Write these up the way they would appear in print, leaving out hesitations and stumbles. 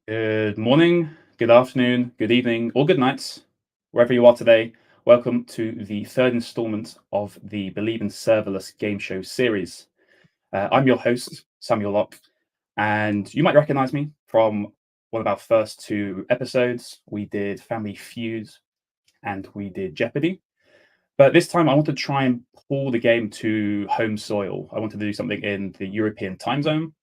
Good morning, good afternoon, good evening, or good night, wherever you are today. Welcome to the third installment of the Believe in Serverless Game Show series. I'm your host, Samuel Locke, and you might recognize me from one of our first two episodes. We did Family Feud and we did Jeopardy. But this time I want to try and pull the game to home soil. I wanted to do something in the European time zone,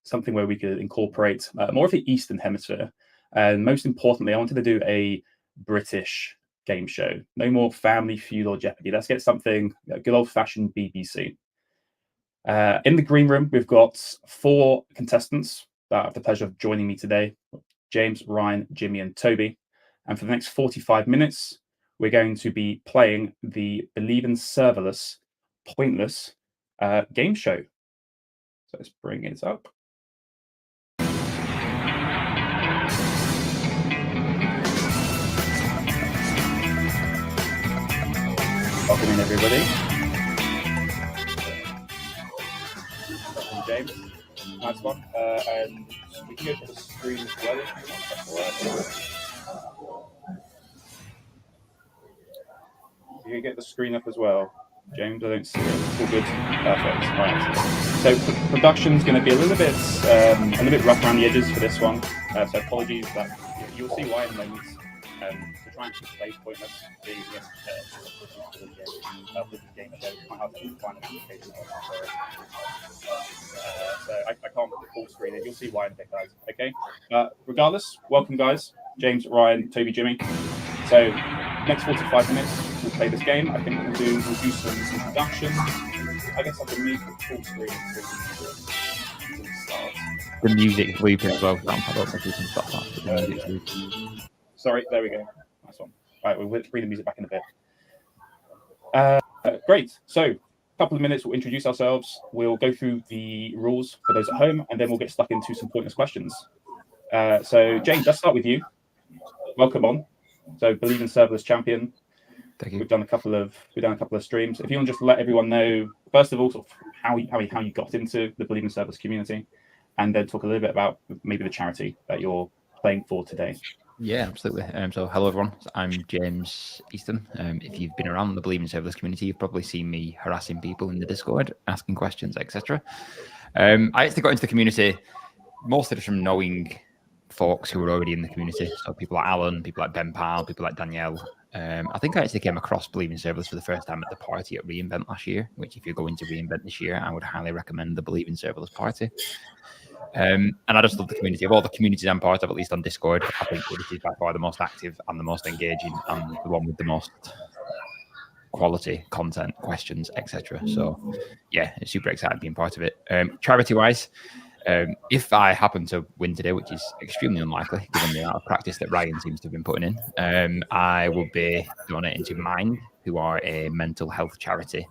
something where we could incorporate more of the Eastern Hemisphere. And most importantly, I wanted to do a British game show. No more Family Feud or Jeopardy. Let's get something good old fashioned BBC. In the green room, we've got four contestants that have the pleasure of joining me today: James, Ryan, Jimmy, and Toby. And for the next 45 minutes, we're going to be playing the Believe in Serverless Pointless game show. So let's bring it up. Welcome in, everybody. Welcome, James. Nice one. And we can go to the screen as well if you want. You can get the screen up as well. James, I don't see it. It's all good. Perfect. All right. So production's going to be a little bit rough around the edges for this one. So apologies, but you'll see why in a moment. To try and keep plays pointless, being this game show, might have to find an application. So I can't put the full screen in. You'll see why in a bit, guys. Okay. Regardless, welcome, guys. James, Ryan, Toby, Jimmy. So next 45 minutes, we'll play this game. I think we'll do some introductions. I guess I can make the full screen until we start. The music's looping as well. I don't think we can stop that. The music's looping. Sorry, there we go. Nice one. All right, we'll bring the music back in a bit. Great. So, a couple of minutes, we'll introduce ourselves. We'll go through the rules for those at home, and then we'll get stuck into some pointless questions. So, James, let's start with you. Welcome on. So, Believe in Serverless champion. Thank you. We've done a couple of streams. If you want to just let everyone know, first of all, sort of how you got into the Believe in Serverless community, and then talk a little bit about maybe the charity that you're playing for today. Yeah, absolutely. So hello everyone, I'm James Easton. If you've been around the Believe in Serverless community, you've probably seen me harassing people in the Discord, asking questions, etc. I actually got into the community mostly just from knowing folks who were already in the community. So people like Alan, people like Ben Powell, people like Danielle. I think I actually came across Believe in Serverless for the first time at the party at reInvent last year, which if you're going to reInvent this year, I would highly recommend the Believe in Serverless party. And I just love the community. Of all the communities I'm part of, at least on Discord, I think this is by far the most active and the most engaging and the one with the most quality content, questions, etc. So yeah, it's super excited being part of it. Charity wise, if I happen to win today, which is extremely unlikely given the amount of practice that Ryan seems to have been putting in, I will be donating to Mind, who are a mental health charity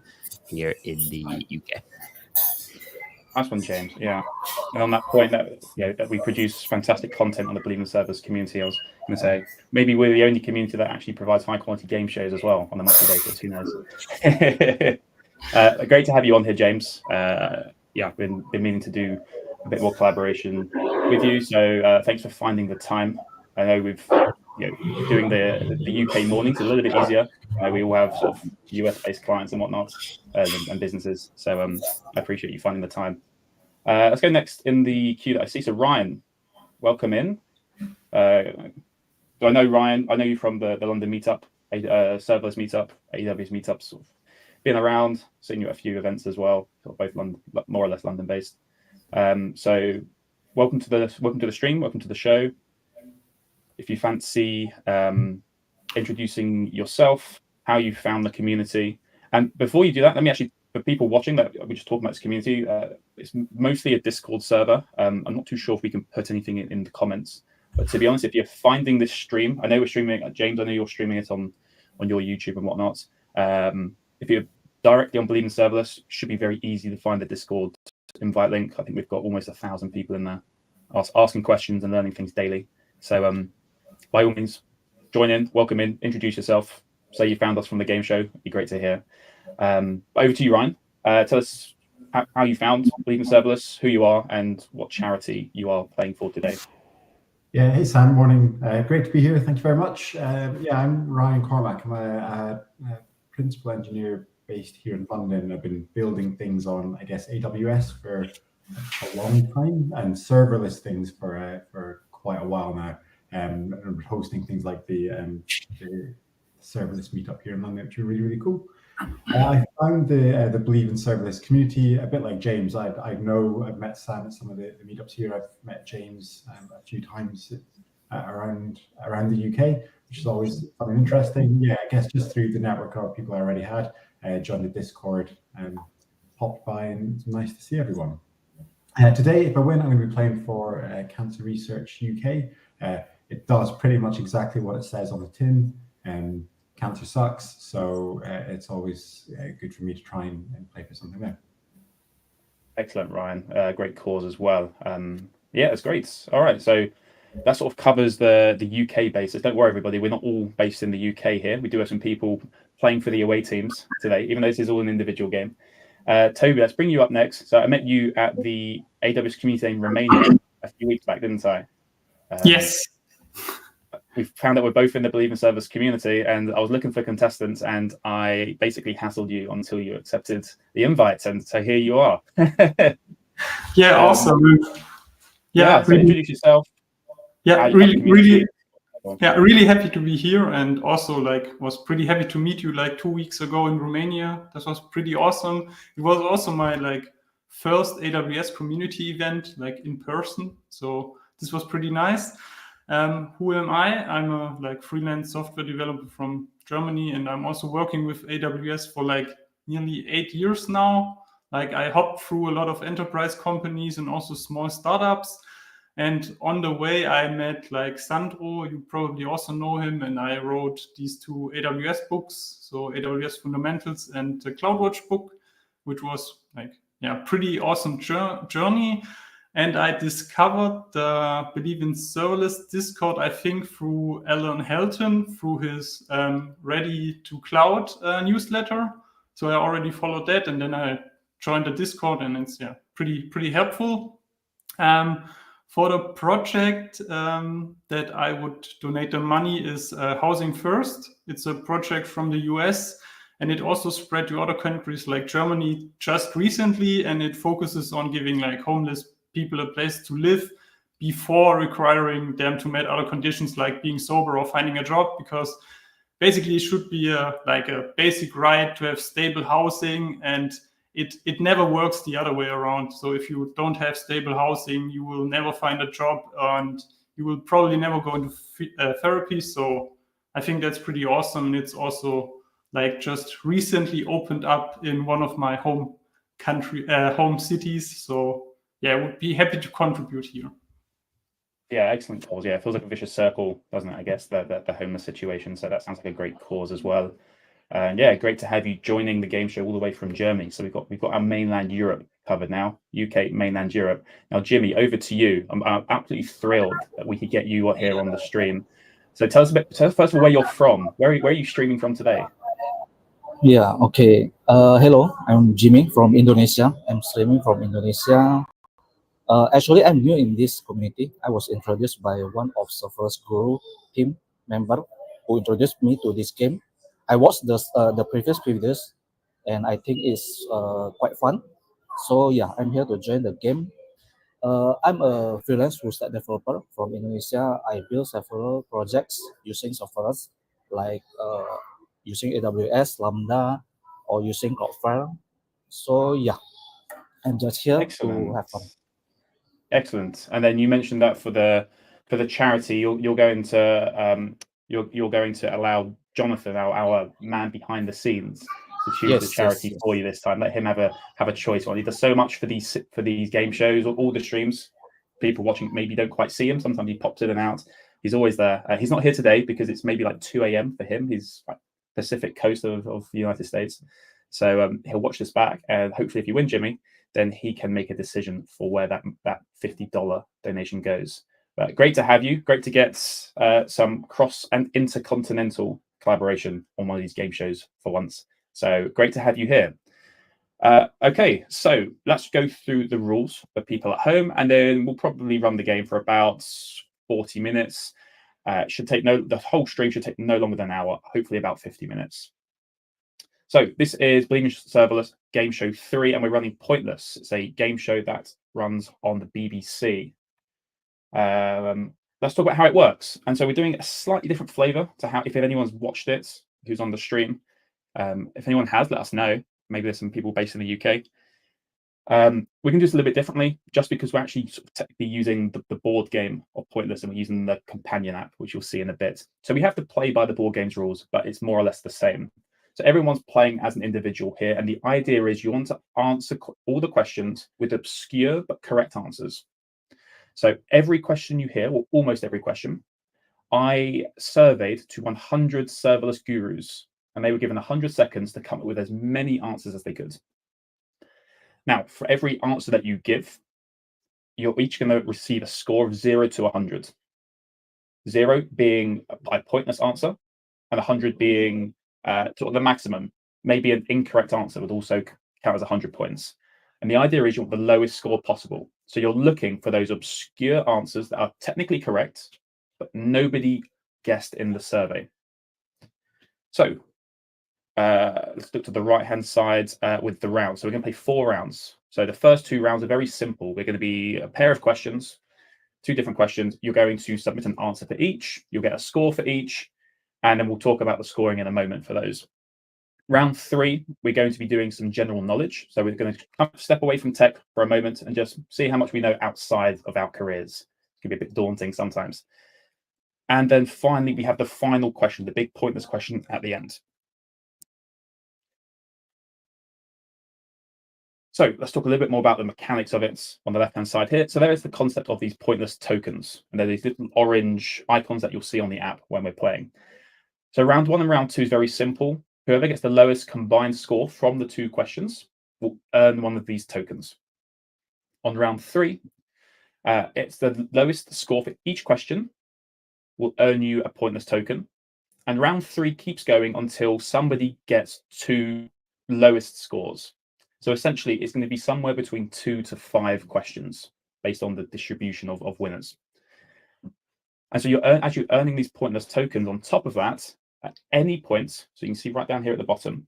here in the UK. Nice one, James. Yeah. And on that point, that we produce fantastic content on the Believe in Serverless community, I was going to say maybe we're the only community that actually provides high quality game shows as well on a monthly basis. Who knows? Great to have you on here, James. Yeah, been meaning to do a bit more collaboration with you. So thanks for finding the time. I know we've doing the UK mornings a little bit easier. We all have sort of US-based clients and whatnot, and businesses. So I appreciate you finding the time. Let's go next in the queue that I see. So Ryan, welcome in. So I know Ryan. I know you from the London meetup, Serverless meetup, AWS meetups. Sort of been around, seen you at a few events as well. Sort of both London, more or less London-based. So welcome to the stream. Welcome to the show. If you fancy introducing yourself, how you found the community. And before you do that, let me actually, for people watching that we're just talking about this community, it's mostly a Discord server. I'm not too sure if we can put anything in the comments. But to be honest, if you're finding this stream, I know we're streaming it, James, I know you're streaming it on your YouTube and whatnot. If you're directly on Believe in Serverless, it should be very easy to find the Discord invite link. I think we've got almost 1,000 people in there asking questions and learning things daily. So by all means, join in, welcome in, introduce yourself, say you found us from the game show. It'd be great to hear. Over to you, Ryan. Tell us how you found Believe in Serverless, who you are, and what charity you are playing for today. Yeah, hey Sam, morning. Great to be here. Thank you very much. Yeah, I'm Ryan Cormack. I'm a principal engineer based here in London. I've been building things on, I guess, AWS for a long time and serverless things for quite a while now. And hosting things like the serverless meetup here in London, which are really, really cool. I found the Believe in Serverless community a bit like James. I've met Sam at some of the meetups here. I've met James a few times around the UK, which is always fun and interesting. Yeah, I guess just through the network of people I already had, joined the Discord and popped by, and it's nice to see everyone. Today, if I win, I'm going to be playing for Cancer Research UK. It does pretty much exactly what it says on the tin. Cancer sucks, so it's always good for me to try and play for something there. Excellent, Ryan. Great cause as well. Yeah, it's great. All right, so that sort of covers the UK basis. Don't worry, everybody. We're not all based in the UK here. We do have some people playing for the away teams today, even though this is all an individual game. Toby, let's bring you up next. So I met you at the AWS community in Romania a few weeks back, didn't I? Yes. We found out we're both in the Believe in Service community, and I was looking for contestants, and I basically hassled you until you accepted the invite, and so here you are. Yeah, awesome. Yeah, so introduce yourself. Yeah, really happy to be here, and also was pretty happy to meet you 2 weeks ago in Romania. This was pretty awesome. It was also my first AWS community event in person, so this was pretty nice. Who am I? I'm a freelance software developer from Germany, and I'm also working with AWS for nearly 8 years now. I hopped through a lot of enterprise companies and also small startups. And on the way, I met Sandro. You probably also know him, and I wrote these 2 AWS books, so AWS Fundamentals and the CloudWatch book, which was pretty awesome journey. And I discovered the Believe in Serverless Discord, I think, through Alan Helton, through his Ready to Cloud newsletter. So I already followed that, and then I joined the Discord, and it's pretty helpful. For the project that I would donate the money is Housing First. It's a project from the US, and it also spread to other countries like Germany just recently, and it focuses on giving homeless people a place to live before requiring them to meet other conditions like being sober or finding a job, because basically it should be a basic right to have stable housing, and it never works the other way around. So if you don't have stable housing, you will never find a job, and you will probably never go into therapy. So I think that's pretty awesome. And it's also just recently opened up in one of my home cities. So yeah, I would be happy to contribute here. Yeah, excellent cause. Yeah, it feels like a vicious circle, doesn't it? I guess the homeless situation. So that sounds like a great cause as well. And yeah, great to have you joining the game show all the way from Germany. So we've got our mainland Europe covered now, UK, mainland Europe. Now, Jimmy, over to you. I'm absolutely thrilled that we could get you here on the stream. So tell us first of all where you're from. Where are you streaming from today? Yeah, okay. Hello, I'm Jimmy from Indonesia. I'm streaming from Indonesia. Actually, I'm new in this community. I was introduced by one of Serverless Guru team member who introduced me to this game. I watched the previous videos, and I think it's quite fun. So yeah, I'm here to join the game. I'm a freelance full stack developer from Indonesia. I build several projects using Serverless, like using AWS, Lambda, or using Cloudflare. So yeah, I'm just here to have fun. Excellent. And then you mentioned that for the charity, you're going to allow Jonathan, our man behind the scenes, to choose the charity for you this time. Let him have a choice. Well, he does so much for these game shows or all the streams. People watching maybe don't quite see him. Sometimes he pops in and out. He's always there. He's not here today because it's maybe 2 a.m. for him. He's Pacific coast of the United States. So he'll watch this back, and hopefully if you win, Jimmy, then he can make a decision for where that $50 donation goes. But great to have you. Great to get some cross and intercontinental collaboration on one of these game shows for once. So great to have you here. Okay, so let's go through the rules for people at home, and then we'll probably run the game for about 40 minutes. The whole stream should take no longer than an hour, hopefully about 50 minutes. So this is Bleeding Serverless Game Show 3, and we're running Pointless. It's a game show that runs on the BBC. Let's talk about how it works. And so we're doing a slightly different flavor to how, if anyone's watched it, who's on the stream. If anyone has, let us know. Maybe there's some people based in the UK. We can do this a little bit differently, just because we're actually sort of technically using the board game of Pointless, and we're using the companion app, which you'll see in a bit. So we have to play by the board game's rules, but it's more or less the same. So everyone's playing as an individual here, and the idea is you want to answer all the questions with obscure but correct answers. So every question you hear, or almost every question, I surveyed to 100 serverless gurus, and they were given 100 seconds to come up with as many answers as they could. Now, for every answer that you give, you're each going to receive a score of 0 to 100. 0 being a pointless answer, and 100 being sort of the maximum. Maybe an incorrect answer would also count as 100 points. And the idea is you want the lowest score possible. So you're looking for those obscure answers that are technically correct, but nobody guessed in the survey. So let's look to the right-hand side with the rounds. So we're going to play 4 rounds. So the first 2 rounds are very simple. We're going to be a pair of questions, 2 different questions. You're going to submit an answer for each. You'll get a score for each. And then we'll talk about the scoring in a moment for those. Round 3, we're going to be doing some general knowledge. So we're going to step away from tech for a moment and just see how much we know outside of our careers. It can be a bit daunting sometimes. And then finally, we have the final question, the big pointless question at the end. So let's talk a little bit more about the mechanics of it on the left-hand side here. So there is the concept of these pointless tokens. And they're these little orange icons that you'll see on the app when we're playing. So round 1 and round 2 is very simple. Whoever gets the lowest combined score from the 2 questions will earn one of these tokens. On round 3, it's the lowest score for each question will earn you a pointless token. And round 3 keeps going until somebody gets 2 lowest scores. So essentially, it's going to be somewhere between 2 to 5 questions based on the distribution of winners. And so as you're earning these pointless tokens on top of that, at any point, so you can see right down here at the bottom,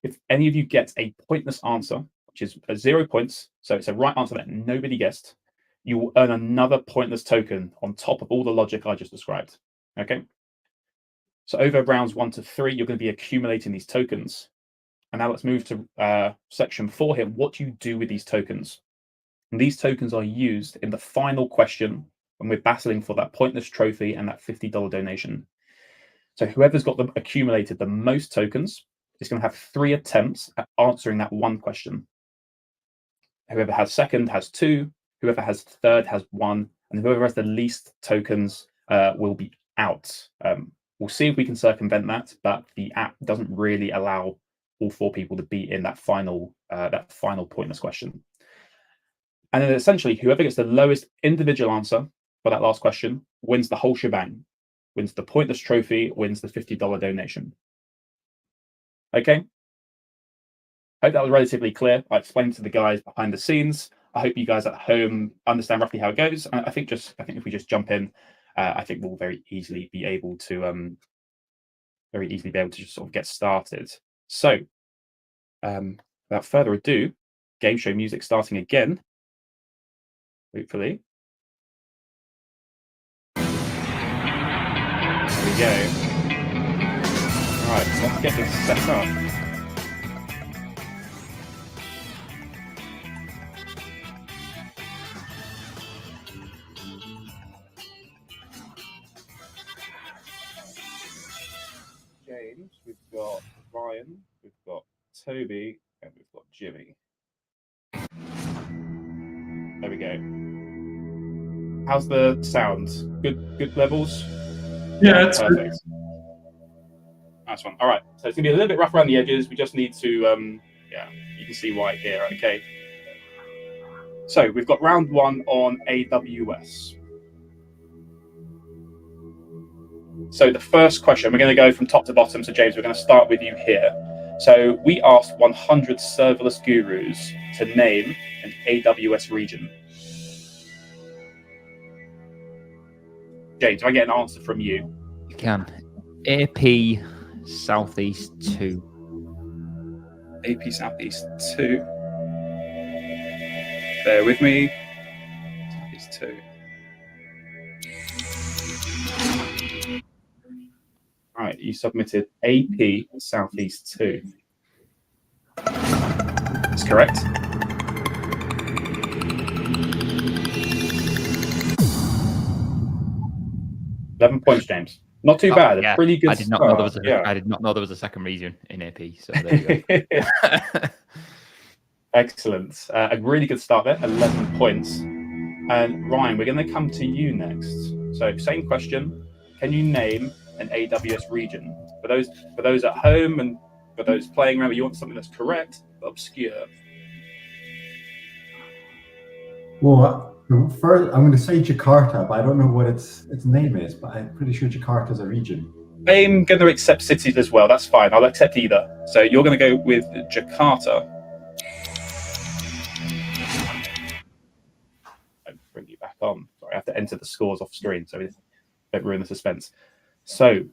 if any of you get a pointless answer, which is 0 points, so it's a right answer that nobody guessed, you will earn another pointless token on top of all the logic I just described. Okay. So over rounds 1 to 3, you're going to be accumulating these tokens. And now let's move to section 4 here. What do you do with these tokens? And these tokens are used in the final question when we're battling for that pointless trophy and that $50 donation. So whoever's got them accumulated the most tokens is going to have 3 attempts at answering that one question. Whoever has second has 2, whoever has third has 1, and whoever has the least tokens will be out. We'll see if we can circumvent that, but the app doesn't really allow all 4 people to be in that final pointless question. And then essentially, whoever gets the lowest individual answer for that last question wins the whole shebang, wins the pointless trophy, wins the $50 donation. Okay. Hope that was relatively clear. I explained to the guys behind the scenes. I hope you guys at home understand roughly how it goes. And I think if we just jump in, I think we'll very easily be able to just sort of get started. So, without further ado, game show music starting again. Hopefully. There we go. Right, so let's get this set up. James, we've got Ryan, we've got Toby, and we've got Jimmy. There we go. How's the sound? Good levels? Yeah, it's perfect. Nice one. All right, so it's gonna be a little bit rough around the edges. We just need to, you can see why here. Okay. So we've got round 1 on AWS. So the first question, we're going to go from top to bottom. So James, we're going to start with you here. So we asked 100 serverless gurus to name an AWS region. James, do I get an answer from you? You can. AP Southeast 2. AP Southeast 2. Bear with me. Southeast 2. Right, you submitted AP Southeast 2. That's correct. £11, James. Not too bad. Yeah. Pretty good. I did not know there was I did not know there was a second region in AP. So there you go. Excellent. A really good start there. 11 points. And Ryan, we're going to come to you next. So same question. Can you name an AWS region? For those at home and for those playing, remember, you want something that's correct, but obscure. Well, first I'm going to say Jakarta, but I don't know what its name is. But I'm pretty sure Jakarta is a region. I'm going to accept cities as well. That's fine. I'll accept either. So you're going to go with Jakarta. I'll bring you back on. Sorry, I have to enter the scores off screen, so don't ruin the suspense. So,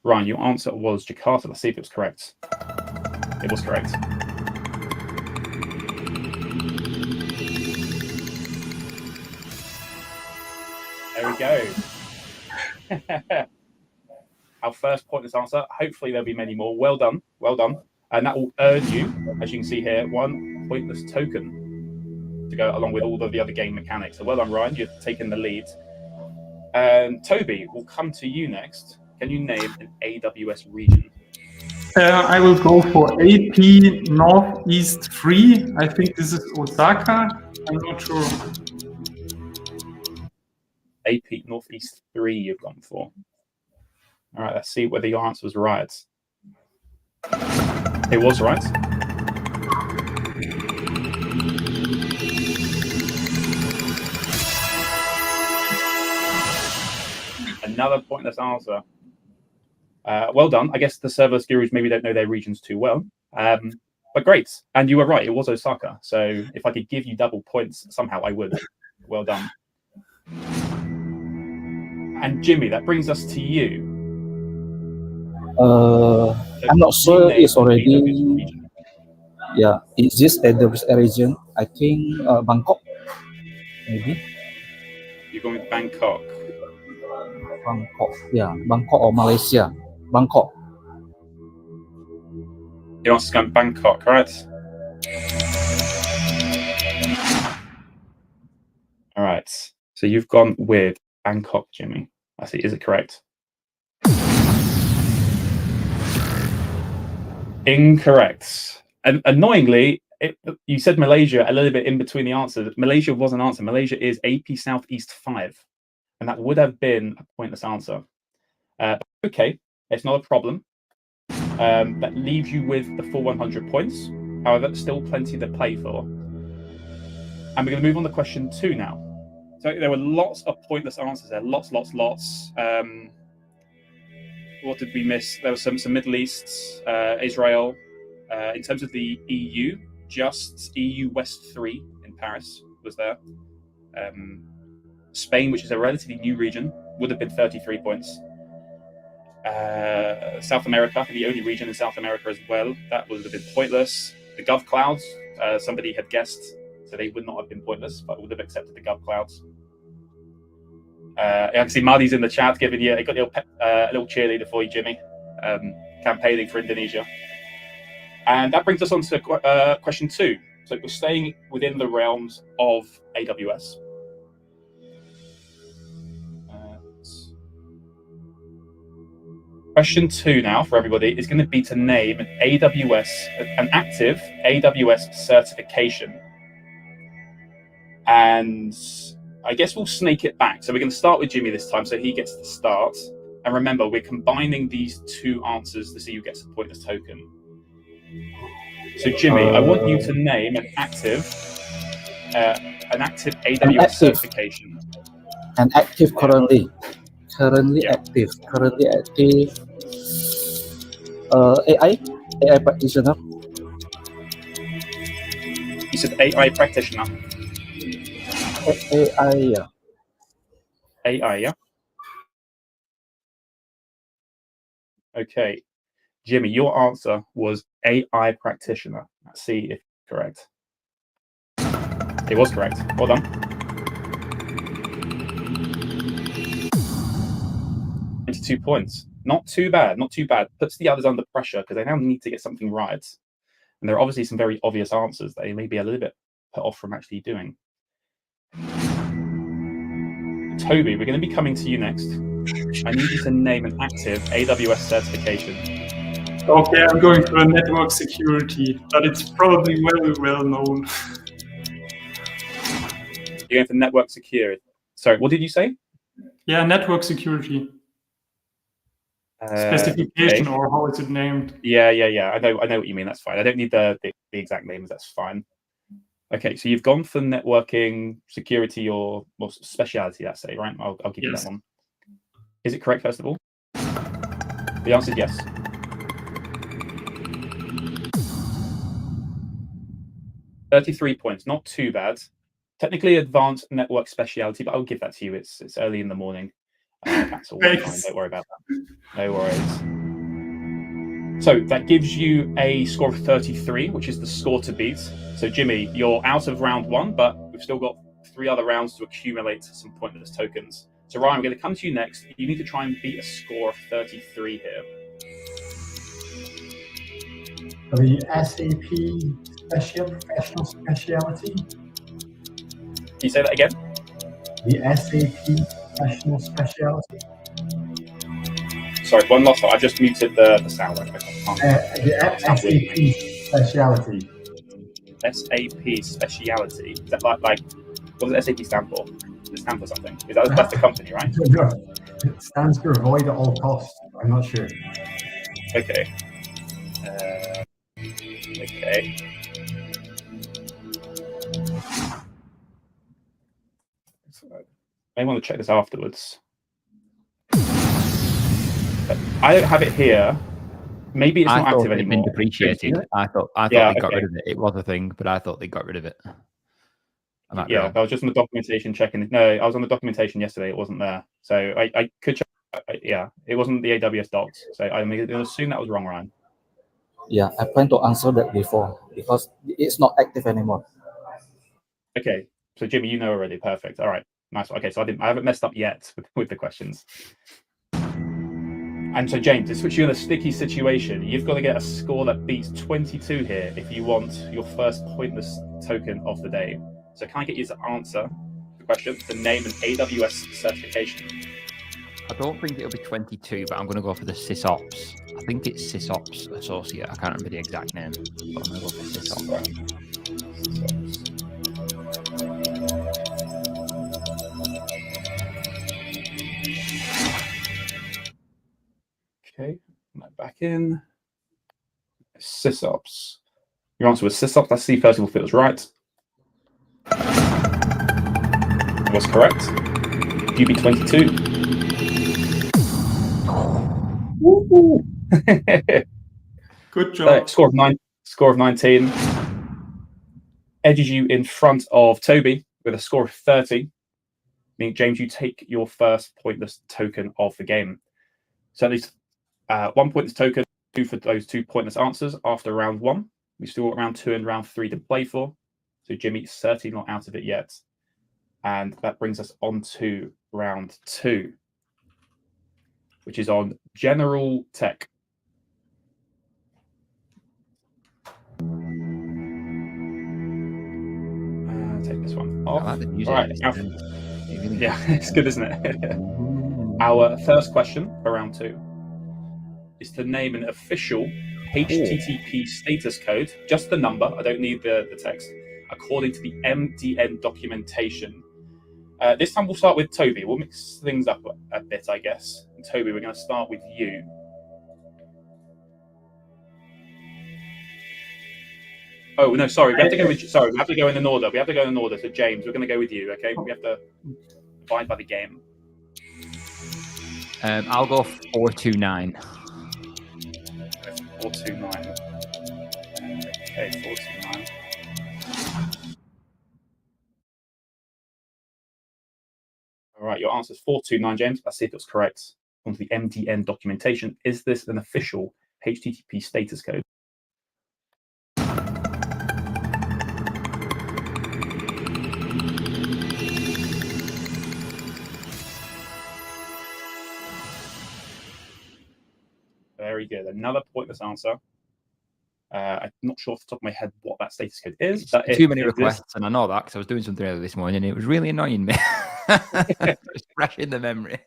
Ryan, your answer was Jakarta. Let's see if it was correct. It was correct. There we go. Our first pointless answer. Hopefully there'll be many more. Well done. Well done. And that will earn you, as you can see here, 1 pointless token to go along with all of the other game mechanics. So well done, Ryan. You've taken the lead. And Toby, we'll come to you next. Can you name an AWS region? I will go for AP Northeast 3. I think this is Osaka. I'm not sure. AP Northeast 3 you've gone for. All right, let's see whether your answer was right. It was right. Another pointless answer. Well done. I guess the serverless gurus maybe don't know their regions too well. But great. And you were right. It was Osaka. So if I could give you double points, somehow I would. Well done. And Jimmy, that brings us to you. I'm not sure it's already. Yeah, is this AWS region? I think Bangkok, maybe. You're going with Bangkok. Bangkok, yeah, Bangkok or Malaysia. Bangkok. Your answer's going Bangkok, right? All right. So you've gone with Bangkok, Jimmy. I see. Is it correct? Incorrect. And annoyingly, you said Malaysia a little bit in between the answers. Malaysia was an answer. Malaysia is AP Southeast 5. And that would have been a pointless answer. Okay, it's not a problem. That leaves you with the full 100 points. However, still plenty to play for. And we're going to move on to question 2 now. So there were lots of pointless answers there. Lots. What did we miss? There was some Middle East, Israel. In terms of the EU, just EU West 3 in Paris was there. Spain, which is a relatively new region, would have been 33 points. South America, the only region in South America as well, that would have been pointless. The Gov Clouds, somebody had guessed, so they would not have been pointless, but would have accepted the Gov Clouds. I can see Marty's in the chat giving you a little cheerleader for you, Jimmy, campaigning for Indonesia. And that brings us on to question 2. So we're staying within the realms of AWS. Question 2 now for everybody is going to be to name an active AWS certification. And I guess we'll snake it back. So we're going to start with Jimmy this time, so he gets to start. And remember, we're combining these 2 answers to see who gets a pointless token. So Jimmy, I want you to name an active AWS certification. An active currently active. AI practitioner. You said AI practitioner. AI, yeah. AI, yeah. Okay. Jimmy, your answer was AI practitioner. Let's see if correct. It was correct. Well done. 22 points. Not too bad. Not too bad. Puts the others under pressure because they now need to get something right. And there are obviously some very obvious answers that they may be a little bit put off from actually doing. Toby, we're going to be coming to you next. I need you to name an active AWS certification. Okay, I'm going for network security, but it's probably very well known. You're going for network security. Sorry, what did you say? Yeah, network security. Specification, okay. or how is it named? Yeah. I know what you mean. That's fine. I don't need the exact names. That's fine. Okay, so you've gone for networking, security, or speciality, let's say, right? I'll give you that one. Is it correct, first of all? The answer is yes. $33 points, not too bad. Technically advanced network speciality, but I'll give that to you. It's early in the morning. That's all fine. Don't worry about that. No worries. So that gives you a score of 33, which is the score to beat. So Jimmy, you're out of round 1, but we've still got 3 other rounds to accumulate some pointless tokens. So Ryan, we're going to come to you next. You need to try and beat a score of 33 here. The SAP professional speciality. Can you say that again? The SAP professional speciality. Sorry, one last time. I just muted the sound. The SAP speciality. SAP speciality. Is that like what does SAP stand for? Does it stand for something? That's the company, right? No, it stands for avoid at all costs. I'm not sure. Okay. Okay. I may want to check this afterwards. But I don't have it here. Maybe it's not active anymore. Been depreciated. I thought they got rid of it. It was a thing, but I thought they got rid of it. Yeah, I was just on the documentation checking. No, I was on the documentation yesterday. It wasn't there, so I could check. Yeah, it wasn't the AWS docs. So I'm going to assume that was wrong, Ryan. Yeah, I plan to answer that before because it's not active anymore. Okay, so Jimmy, you know already. Perfect. All right, nice. Okay, so I haven't messed up yet with the questions. And so James, this puts you in a sticky situation. You've got to get a score that beats 22 here if you want your first pointless token of the day. So can I get you to answer the question, to name an AWS certification? I don't think it'll be 22, but I'm going to go for the SysOps. I think it's SysOps Associate. I can't remember the exact name, but I'm going to go for SysOps. Okay, back in. SysOps. Your answer was SysOps. Let's see first of all if it was right. It was correct. UB22. Woo! Good job. Score of 19. Edges you in front of Toby with a score of 30. Meaning, James, you take your first pointless token of the game. So at least 1 pointless token, 2 for those 2 pointless answers after round 1. We still got round 2 and round 3 to play for. So Jimmy's certainly not out of it yet. And that brings us on to round 2, which is on general tech. Take this one off. I like the music. All right. Yeah, it's good, isn't it? Our first question for round 2 is to name an official HTTP status code, just the number, I don't need the text, according to the MDN documentation. This time we'll start with Toby. We'll mix things up a bit, I guess. And Toby, we're going to start with you. Oh, no, sorry. We have to go in an order. So James, we're going to go with you, okay? We have to abide by the game. I'll go 429. 429. Okay, 429. All right, your answer is 429, James. Let's see if it's correct. onto the MDN documentation. Is this an official HTTP status code? Very good. Another pointless answer. I'm not sure off the top of my head what that status code is. But Too many requests, and I know that because I was doing something earlier this morning and it was really annoying me. Just fresh in the memory.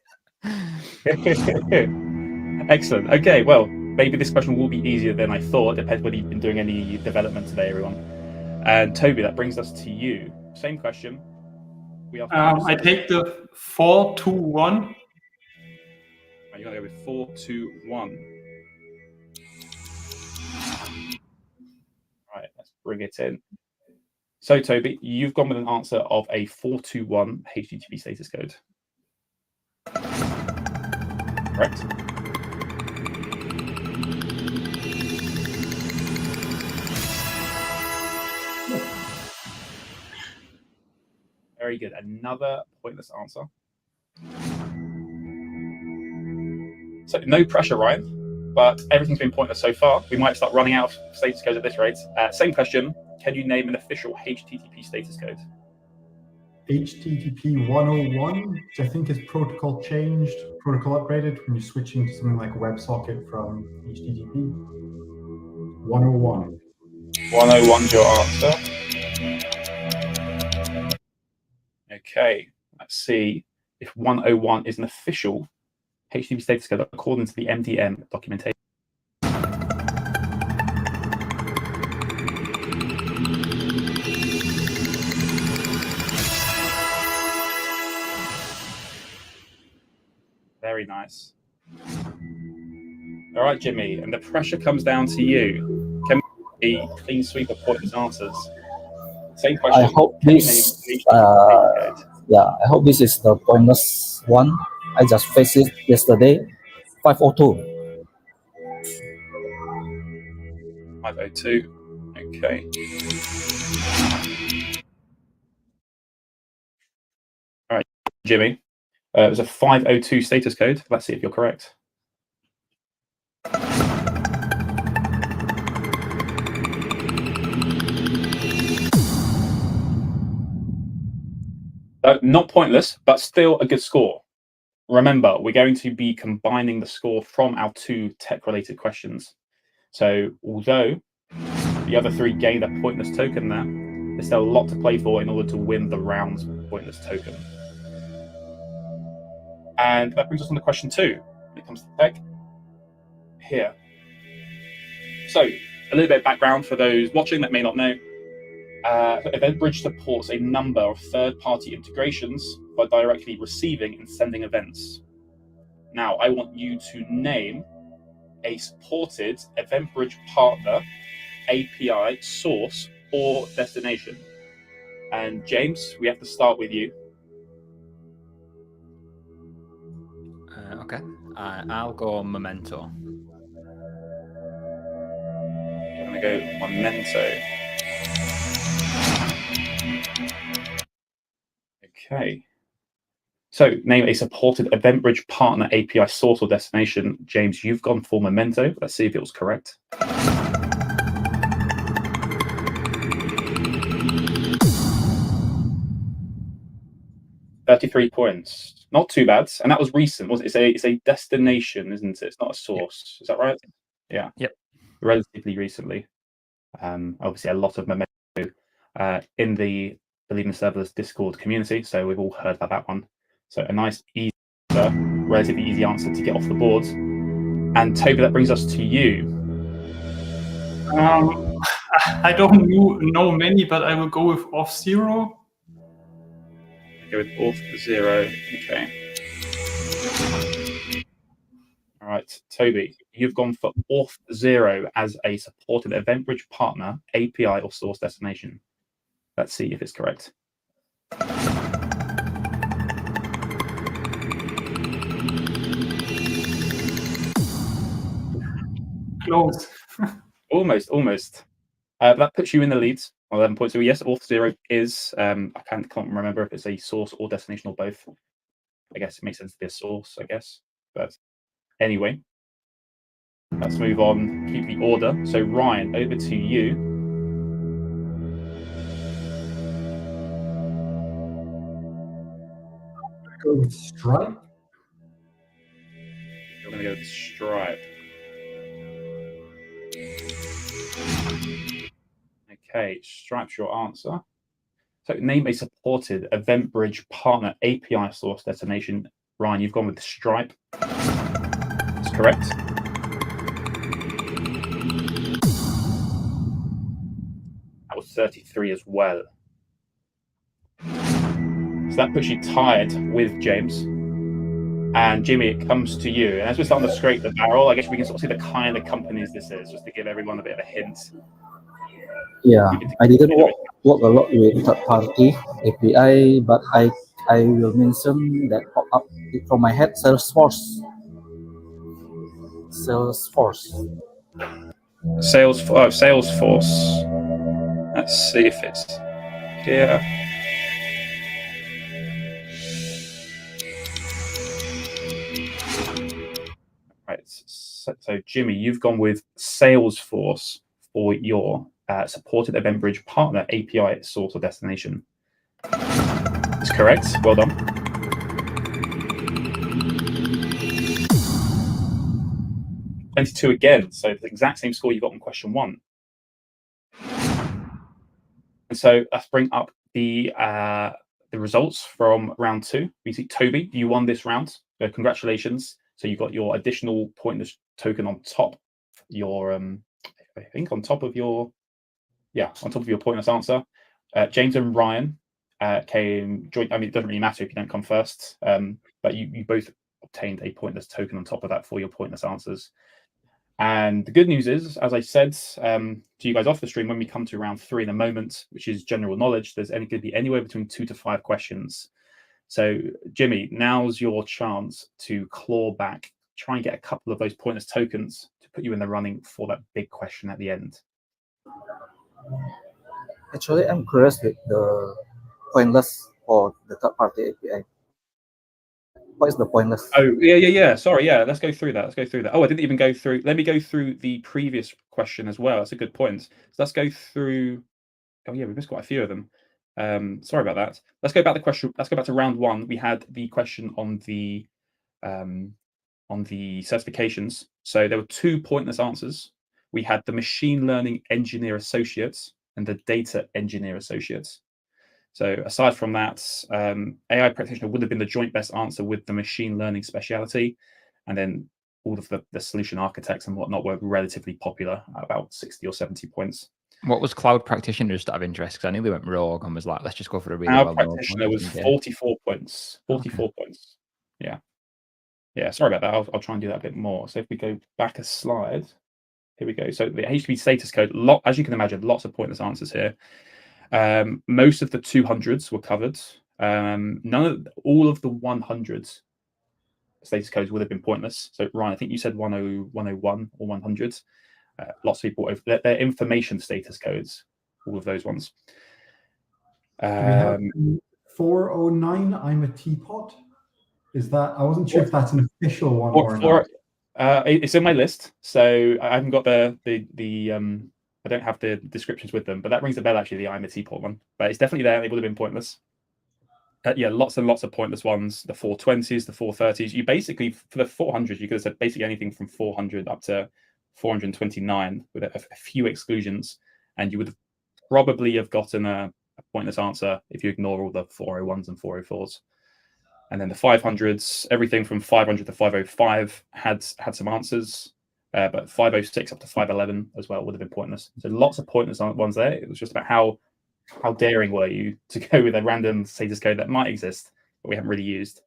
Excellent. Okay, well, maybe this question will be easier than I thought. Depends whether you've been doing any development today, everyone. And Toby, that brings us to you. Same question. We are. I take the 4-2-1. You're going to go with 4-2-1. Right, let's bring it in. So, Toby, you've gone with an answer of a 4-2-1 HTTP status code. Correct? Very good. Another pointless answer. So, no pressure, Ryan, but everything's been pointless so far. We might start running out of status codes at this rate. Same question. Can you name an official HTTP status code? HTTP 101, which I think is protocol changed, protocol upgraded when you're switching to something like WebSocket from HTTP. 101. 101's your answer. Okay, let's see if 101 is an official HTTP status code according to the MDM documentation. Very nice. All right, Jimmy, and the pressure comes down to you. Can we be clean sweep of pointless answers? Same question. I hope this. I hope this is the pointless one. I just faced it yesterday. 502. 502. Okay. All right, Jimmy. It was a 502 status code. Let's see if you're correct. Not pointless, but still a good score. Remember, we're going to be combining the score from our two tech-related questions. So although the other three gained a pointless token there, there's still a lot to play for in order to win the round's pointless token. And that brings us on to question 2 when it comes to tech. Here. So, a little bit of background for those watching that may not know. EventBridge supports a number of third-party integrations by directly receiving and sending events. Now, I want you to name a supported EventBridge partner, API, source, or destination. And James, we have to start with you. Okay. I'll go Memento. You're going to go Memento. Okay. So, name a supported EventBridge partner API source or destination. James, you've gone for Memento. Let's see if it was correct. $33 points. Not too bad. And that was recent, wasn't it? It's a destination, isn't it? It's not a source. Yep. Is that right? Yeah. Yep. Relatively recently. Obviously, a lot of Memento in the Believing Serverless Discord community. So we've all heard about that one. So a nice, easy answer, relatively easy answer to get off the board. And Toby, that brings us to you. I don't know many, but I will go with Auth0. Go with Auth0. Okay. All right, Toby, you've gone for Auth0 as a supported EventBridge partner, API or source destination. Let's see if it's correct. Close. Almost. That puts you in the lead on 11 points. So yes, Auth0 is, I can't remember if it's a source or destination or both. I guess it makes sense to be a source, I guess. But anyway. Let's move on, keep the order. So Ryan, over to you. Go with Stripe. You're going to go with Stripe. Okay, Stripe's your answer. So name a supported EventBridge partner API source destination. Ryan, you've gone with Stripe. That's correct. That was 33 as well. So that puts you tied with James. And Jimmy, it comes to you. And as we're starting to scrape the barrel, I guess we can sort of see the kind of companies this is, just to give everyone a bit of a hint. Yeah, I didn't work a lot with third-party API, but I will mention that pop up from my head, Salesforce. Salesforce. Let's see if it's here. Right. So Jimmy, you've gone with Salesforce for your supported EventBridge partner API source or destination. That's correct. Well done. $22 again. So the exact same score you got on question 1. And so let's bring up the results from round 2. We see Toby, you won this round. Congratulations. So you got your additional pointless token on top of your, I think on top of your pointless answer. James and Ryan came joint. I mean, it doesn't really matter if you don't come first, but you both obtained a pointless token on top of that for your pointless answers. And the good news is, as I said to you guys off the stream, when we come to round 3 in a moment, which is general knowledge, there's going to be anywhere between 2 to 5 questions. So, Jimmy, now's your chance to claw back, try and get a couple of those pointless tokens to put you in the running for that big question at the end. Actually, I'm curious with the pointless for the third-party API. What is the pointless? Oh, yeah. Sorry, yeah. Let's go through that. Oh, I didn't even go through. Let me go through the previous question as well. That's a good point. So let's go through. Oh, yeah, we missed quite a few of them. Sorry about that. Let's go back to question. Let's go back to round 1. We had the question on the certifications. So there were 2 pointless answers. We had the machine learning engineer associates and the data engineer associates. So aside from that, AI practitioner would have been the joint best answer with the machine learning speciality. And then all of the solution architects and whatnot were relatively popular at about 60 or 70 points. What was cloud practitioner just out of interest? Because I nearly went rogue and was like, let's just go for a really Cloud practitioner was 44 points. 44 points. Yeah. Yeah, sorry about that. I'll try and do that a bit more. So if we go back a slide, here we go. So the HTTP status code, as you can imagine, lots of pointless answers here. Most of the 200s were covered. All of the 100s status codes would have been pointless. So Ryan, I think you said 101 or 100. Lots of people over their information status codes, all of those ones. Do we have 409? I'm a teapot. Is that? I wasn't sure if that's an official one or not. It's in my list, so I haven't got the I don't have the descriptions with them, but that rings a bell actually. The I'm a teapot one, but it's definitely there. It would have been pointless. Yeah, lots and lots of pointless ones. The 420s, the 430s. You basically for the 400s, you could have said basically anything from 400 up to 429 with a few exclusions, and you would have probably have gotten a pointless answer if you ignore all the 401s and 404s. And then the 500s, everything from 500 to 505 had some answers, but 506 up to 511 as well would have been pointless. So lots of pointless ones there. It was just about how daring were you to go with a random status code that might exist, but we haven't really used.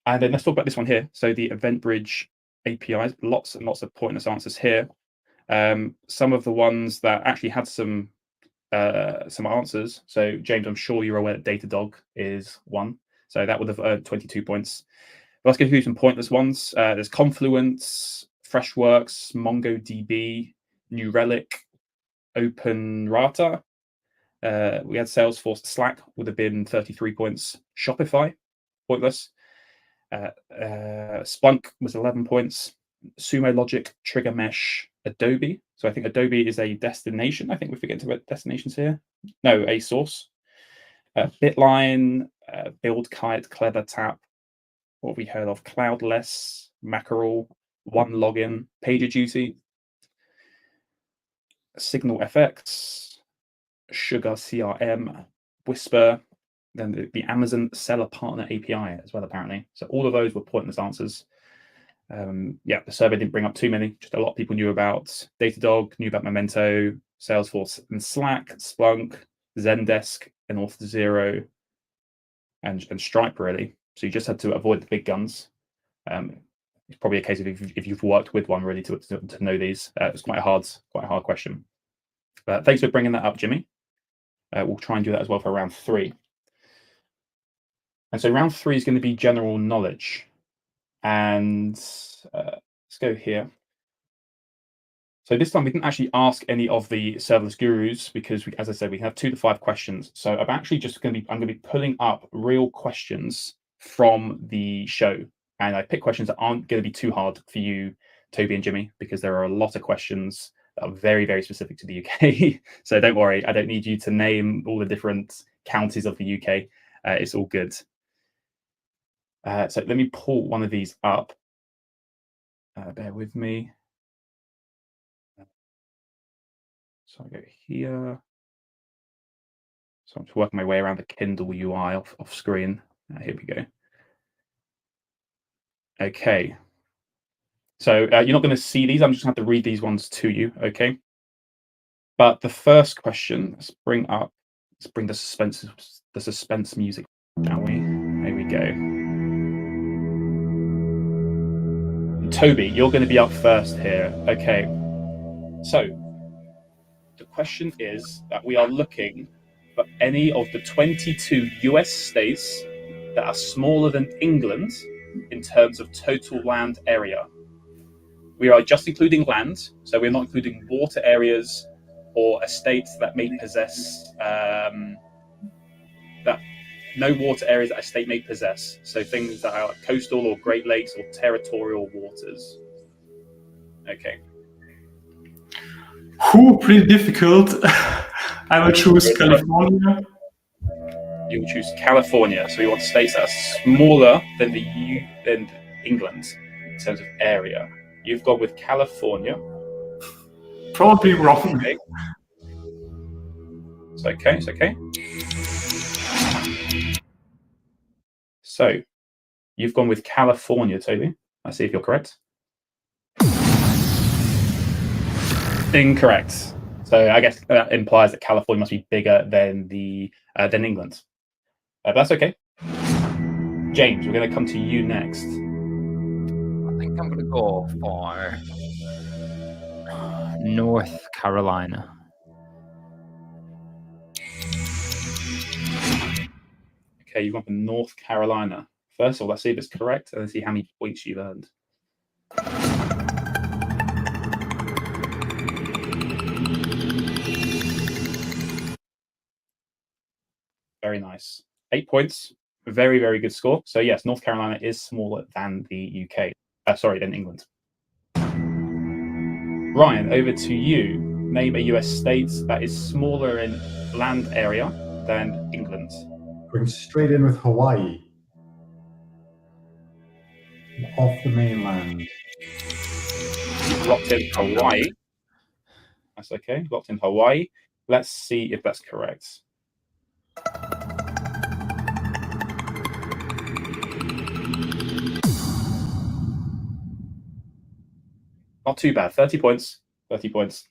And then let's talk about this one here. So the EventBridge APIs, lots and lots of pointless answers here. Some of the ones that actually had some answers. So James, I'm sure you're aware that Datadog is one. So that would have earned 22 points. But let's go through some pointless ones. There's Confluence, Freshworks, MongoDB, New Relic, OpenRata. We had Salesforce. Slack would have been 33 points. Shopify, pointless. Splunk was 11 points. Sumo Logic, Trigger Mesh, Adobe. So I think Adobe is a destination. I think we're forgetting about destinations here. No, a source. Bitline, Build Kite, Clever Tap. What have we heard of? Cloudless, Mackerel, One Login, PagerDuty, Signal FX, Sugar CRM, Whisper, then the Amazon Seller Partner API as well, apparently. So all of those were pointless answers. Yeah, the survey didn't bring up too many. Just a lot of people knew about Datadog, knew about Memento, Salesforce and Slack, Splunk, Zendesk, and Auth0, and Stripe, really. So you just had to avoid the big guns. It's probably a case of if you've worked with one really to know these. It's quite a hard question. Thanks for bringing that up, Jimmy. We'll try and do that as well for round 3. And so round 3 is going to be general knowledge. And let's go here. So this time we didn't actually ask any of the serverless gurus because, as I said, we have 2 to 5 questions. So I'm actually just going to be pulling up real questions from the show, and I pick questions that aren't going to be too hard for you, Toby and Jimmy, because there are a lot of questions that are very, very specific to the UK. So don't worry, I don't need you to name all the different counties of the UK. It's all good. So let me pull one of these up. Bear with me. So I go here. So I'm just working my way around the Kindle UI off screen. Here we go. Okay. So you're not going to see these. I'm just going to have to read these ones to you. Okay. But the first question, let's bring the suspense music, shall we? Here we go. Toby, you're going to be up first here. Okay. So the question is that we are looking for any of the 22 US states that are smaller than England in terms of total land area. We are just including land, so we're not including water areas or estates that may possess no water areas that a state may possess. So things that are coastal or Great Lakes or territorial waters. Okay. Pretty difficult. I will choose California. You will choose California. So you want states that are smaller than than England in terms of area. You've gone with California. Probably wrong. Okay. It's okay. It's okay. So you've gone with California, Toby. Let's see if you're correct. Incorrect. So I guess that implies that California must be bigger than than England. But that's okay. James, we're going to come to you next. I think I'm going to go for North Carolina. Okay, you've gone for North Carolina. First of all, let's see if it's correct and let's see how many points you've earned. Very nice. 8 points. Very, very good score. So yes, North Carolina is smaller than the UK. Than England. Ryan, over to you. Name a US state that is smaller in land area than England. Going straight in with Hawaii. Off the mainland. Locked in Hawaii. That's okay. Locked in Hawaii. Let's see if that's correct. Not too bad. 30 points. 30 points.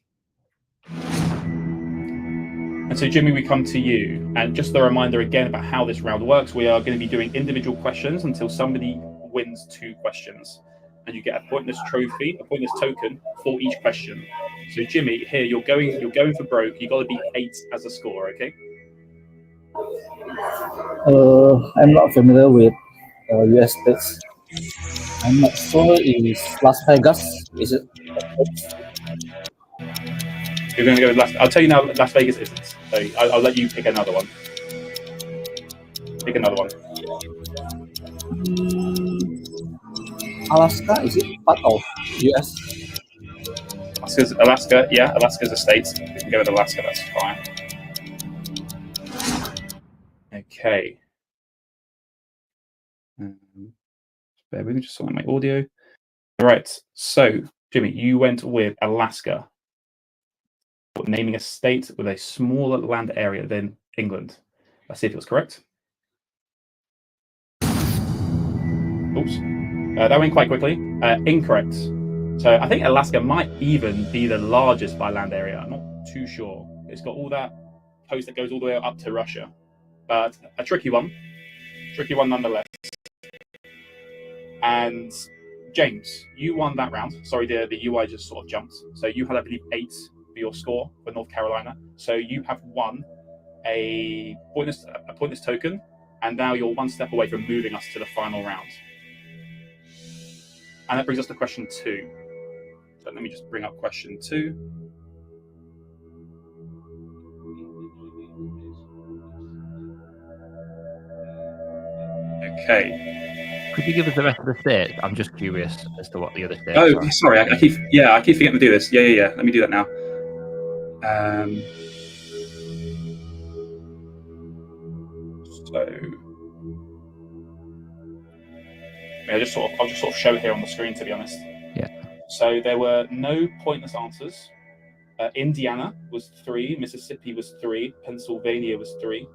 And so, Jimmy, we come to you. And just a reminder again about how this round works. We are going to be doing individual questions until somebody wins 2 questions. And you get a pointless trophy, a pointless token for each question. So, Jimmy, here you're going for broke. You've got to beat 8 as a score, okay? I'm not familiar with US states. I'm not sure if Las Vegas is it. You're going to go with I'll tell you now, Las Vegas isn't. So I'll let you pick another one. Pick another one. Alaska, is it part of US? Alaska, yeah, Alaska's a state. We can go with Alaska, that's fine. Okay. Bear with me, just sorting my audio. All right, so Jimmy, you went with Alaska, naming a state with a smaller land area than England. Let's see if it was correct. Oops, that went quite quickly. Incorrect. So I think Alaska might even be the largest by land area. I'm not too sure. It's got all that coast that goes all the way up to Russia, but a tricky one nonetheless. And James, you won that round. Sorry, the UI just sort of jumped. So you had, I believe, 8 for your score for North Carolina. So you have won a pointless token, and now you're one step away from moving us to the final round. And that brings us to question 2. So let me just bring up question 2. Okay. Could you give us the rest of the states? I'm just curious as to what the other states Oh, are. sorry, I keep forgetting to do this. Yeah. Let me do that now. So I'll just sort of show it here on the screen, to be honest. Yeah. So there were no pointless answers. Indiana was 3, Mississippi was 3, Pennsylvania was 3.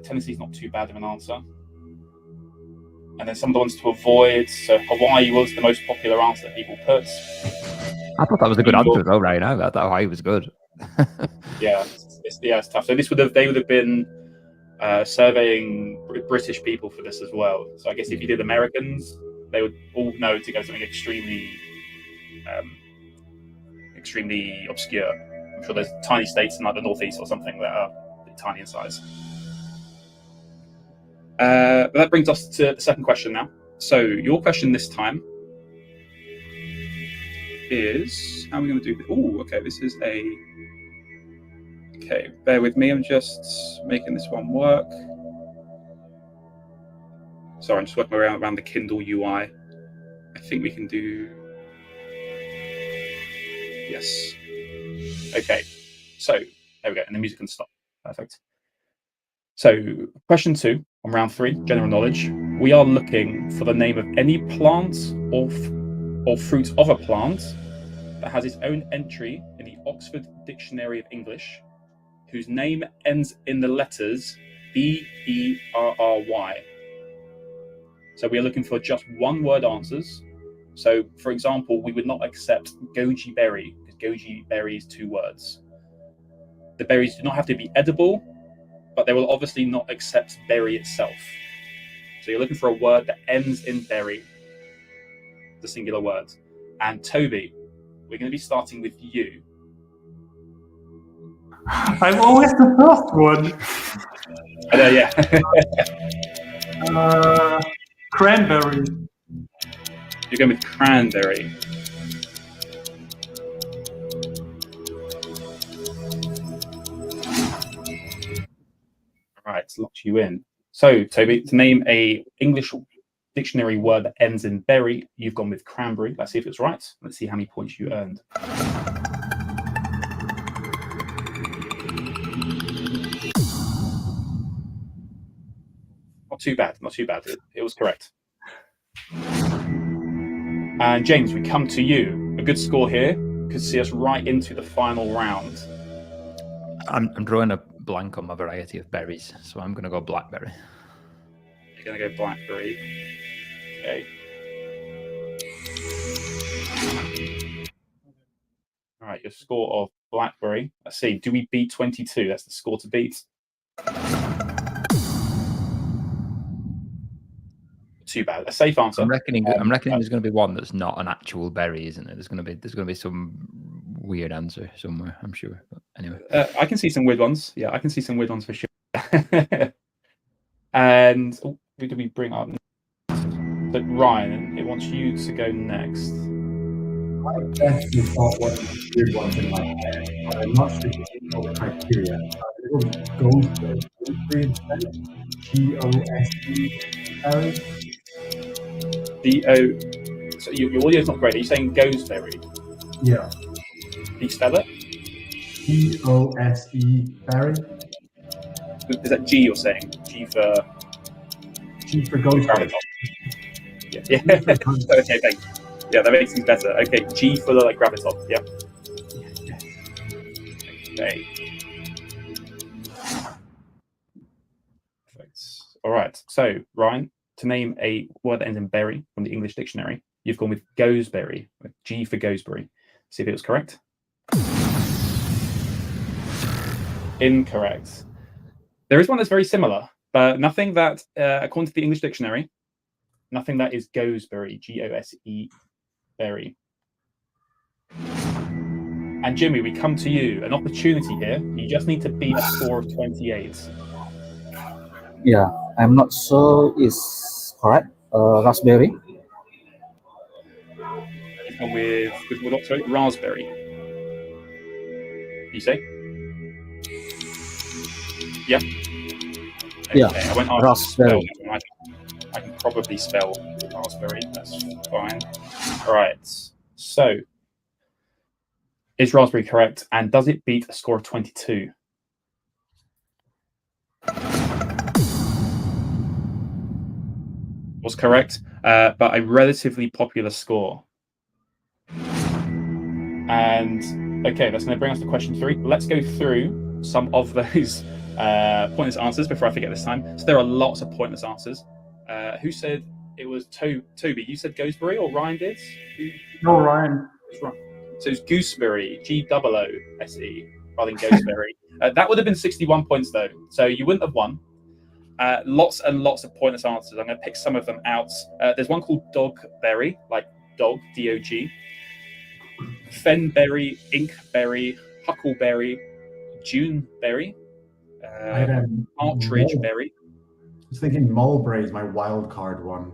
Tennessee's not too bad of an answer. And then some of the ones to avoid. So Hawaii was the most popular answer that people put. I thought that was a good answer though, right now. I thought Hawaii was good. Yeah, it's tough. So they would have been surveying British people for this as well. So I guess if you did Americans, they would all know to go something extremely obscure. I'm sure there's tiny states in like the Northeast or something that are tiny in size. But that brings us to the second question now. So your question this time is, how are we going to do this? Oh, okay, this is a... Okay, bear with me, I'm just making this one work. Sorry, I'm just working around the Kindle UI. I think we can do... Yes. Okay, so there we go, and the music can stop. Perfect. So, question 2 on round 3, general knowledge. We are looking for the name of any plant or fruit of a plant that has its own entry in the Oxford Dictionary of English, whose name ends in the letters B-E-R-R-Y. So we are looking for just one-word answers. So, for example, we would not accept goji berry, because goji berry is 2 words. The berries do not have to be edible, but they will obviously not accept berry itself. So you're looking for a word that ends in berry, the singular word. And Toby, we're going to be starting with you. I'm always the first one. I know, yeah. Cranberry. You're going with cranberry. All right, locked you in. So, Toby, to name a English dictionary word that ends in berry, you've gone with cranberry. Let's see if it's right. Let's see how many points you earned. Not too bad, not too bad. It was correct. And James, we come to you. A good score here could see us right into the final round. I'm drawing a blank on my variety of berries, so I'm going to go blackberry. You're going to go blackberry. Okay. All right, your score of blackberry. Let's see. Do we beat 22? That's the score to beat. Too bad. A safe answer. I'm reckoning there's going to be one that's not an actual berry, isn't it? There's going to be some weird answer somewhere, I'm sure. But anyway, I can see some weird ones. Yeah, I can see some weird ones for sure. And who do we bring up? But Ryan, it wants you to go next. I definitely thought one of the weird ones in my head, but I'm not sure if all the criteria. It goes to G-O-S-E, Harry. So your audio is not great. Are you saying gooseberry? Yeah. Can you spell it? Gose berry. Is that G you're saying? G for gooseberry. graviton. Yeah. Okay, thanks. Yeah, that makes things better. Okay, G for like graviton. Yeah. Okay. Perfect. All right. So, Ryan, to name a word that ends in berry from the English dictionary, you've gone with gooseberry. G for gooseberry. See if it was correct. Incorrect. There is one that's very similar, but nothing that, according to the English dictionary, nothing that is gooseberry. G-O-S-E berry. And Jimmy, we come to you. An opportunity here. You just need to beat a score of 28. Yeah, I'm not sure it's correct. Raspberry. He's gone with what? Sorry, raspberry. You say? Yeah. Okay, Yeah, I won't ask raspberry. you to spell that. I can probably spell raspberry. That's fine. All right. So, is raspberry correct? And does it beat a score of 22? Was correct, but a relatively popular score. And okay, that's going to bring us to question 3. Let's go through some of those pointless answers before I forget this time. So there are lots of pointless answers. Who said it was Toby? You said gooseberry, or Ryan did? No, Ryan. So it's gooseberry, G-O-O-S-E, rather than gooseberry. That would have been 61 points though, so you wouldn't have won. Lots and lots of pointless answers. I'm going to pick some of them out. There's one called dogberry, like dog, D-O-G. Fenberry, inkberry, huckleberry, juneberry, partridgeberry. I was thinking mulberry is my wild card one.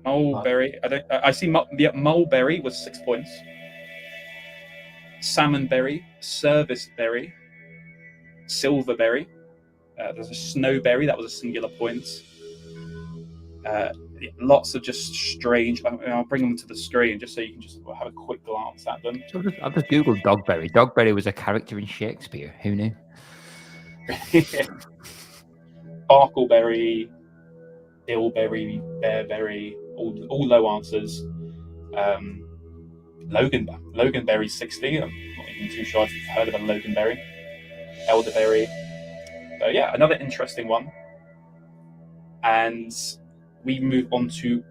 Mulberry. I see. Mulberry was 6 points. Salmonberry, serviceberry, silverberry. There's a snowberry. That was a singular point. Lots of just strange. I'll bring them to the screen just so you can just have a quick glance at them. So I've just googled dogberry. Dogberry was a character in Shakespeare. Who knew? Sparkleberry, dillberry, bearberry, all low answers. Loganberry 60. I'm not even too sure if you've heard of a Loganberry. Elderberry. So yeah, another interesting one. And we move on to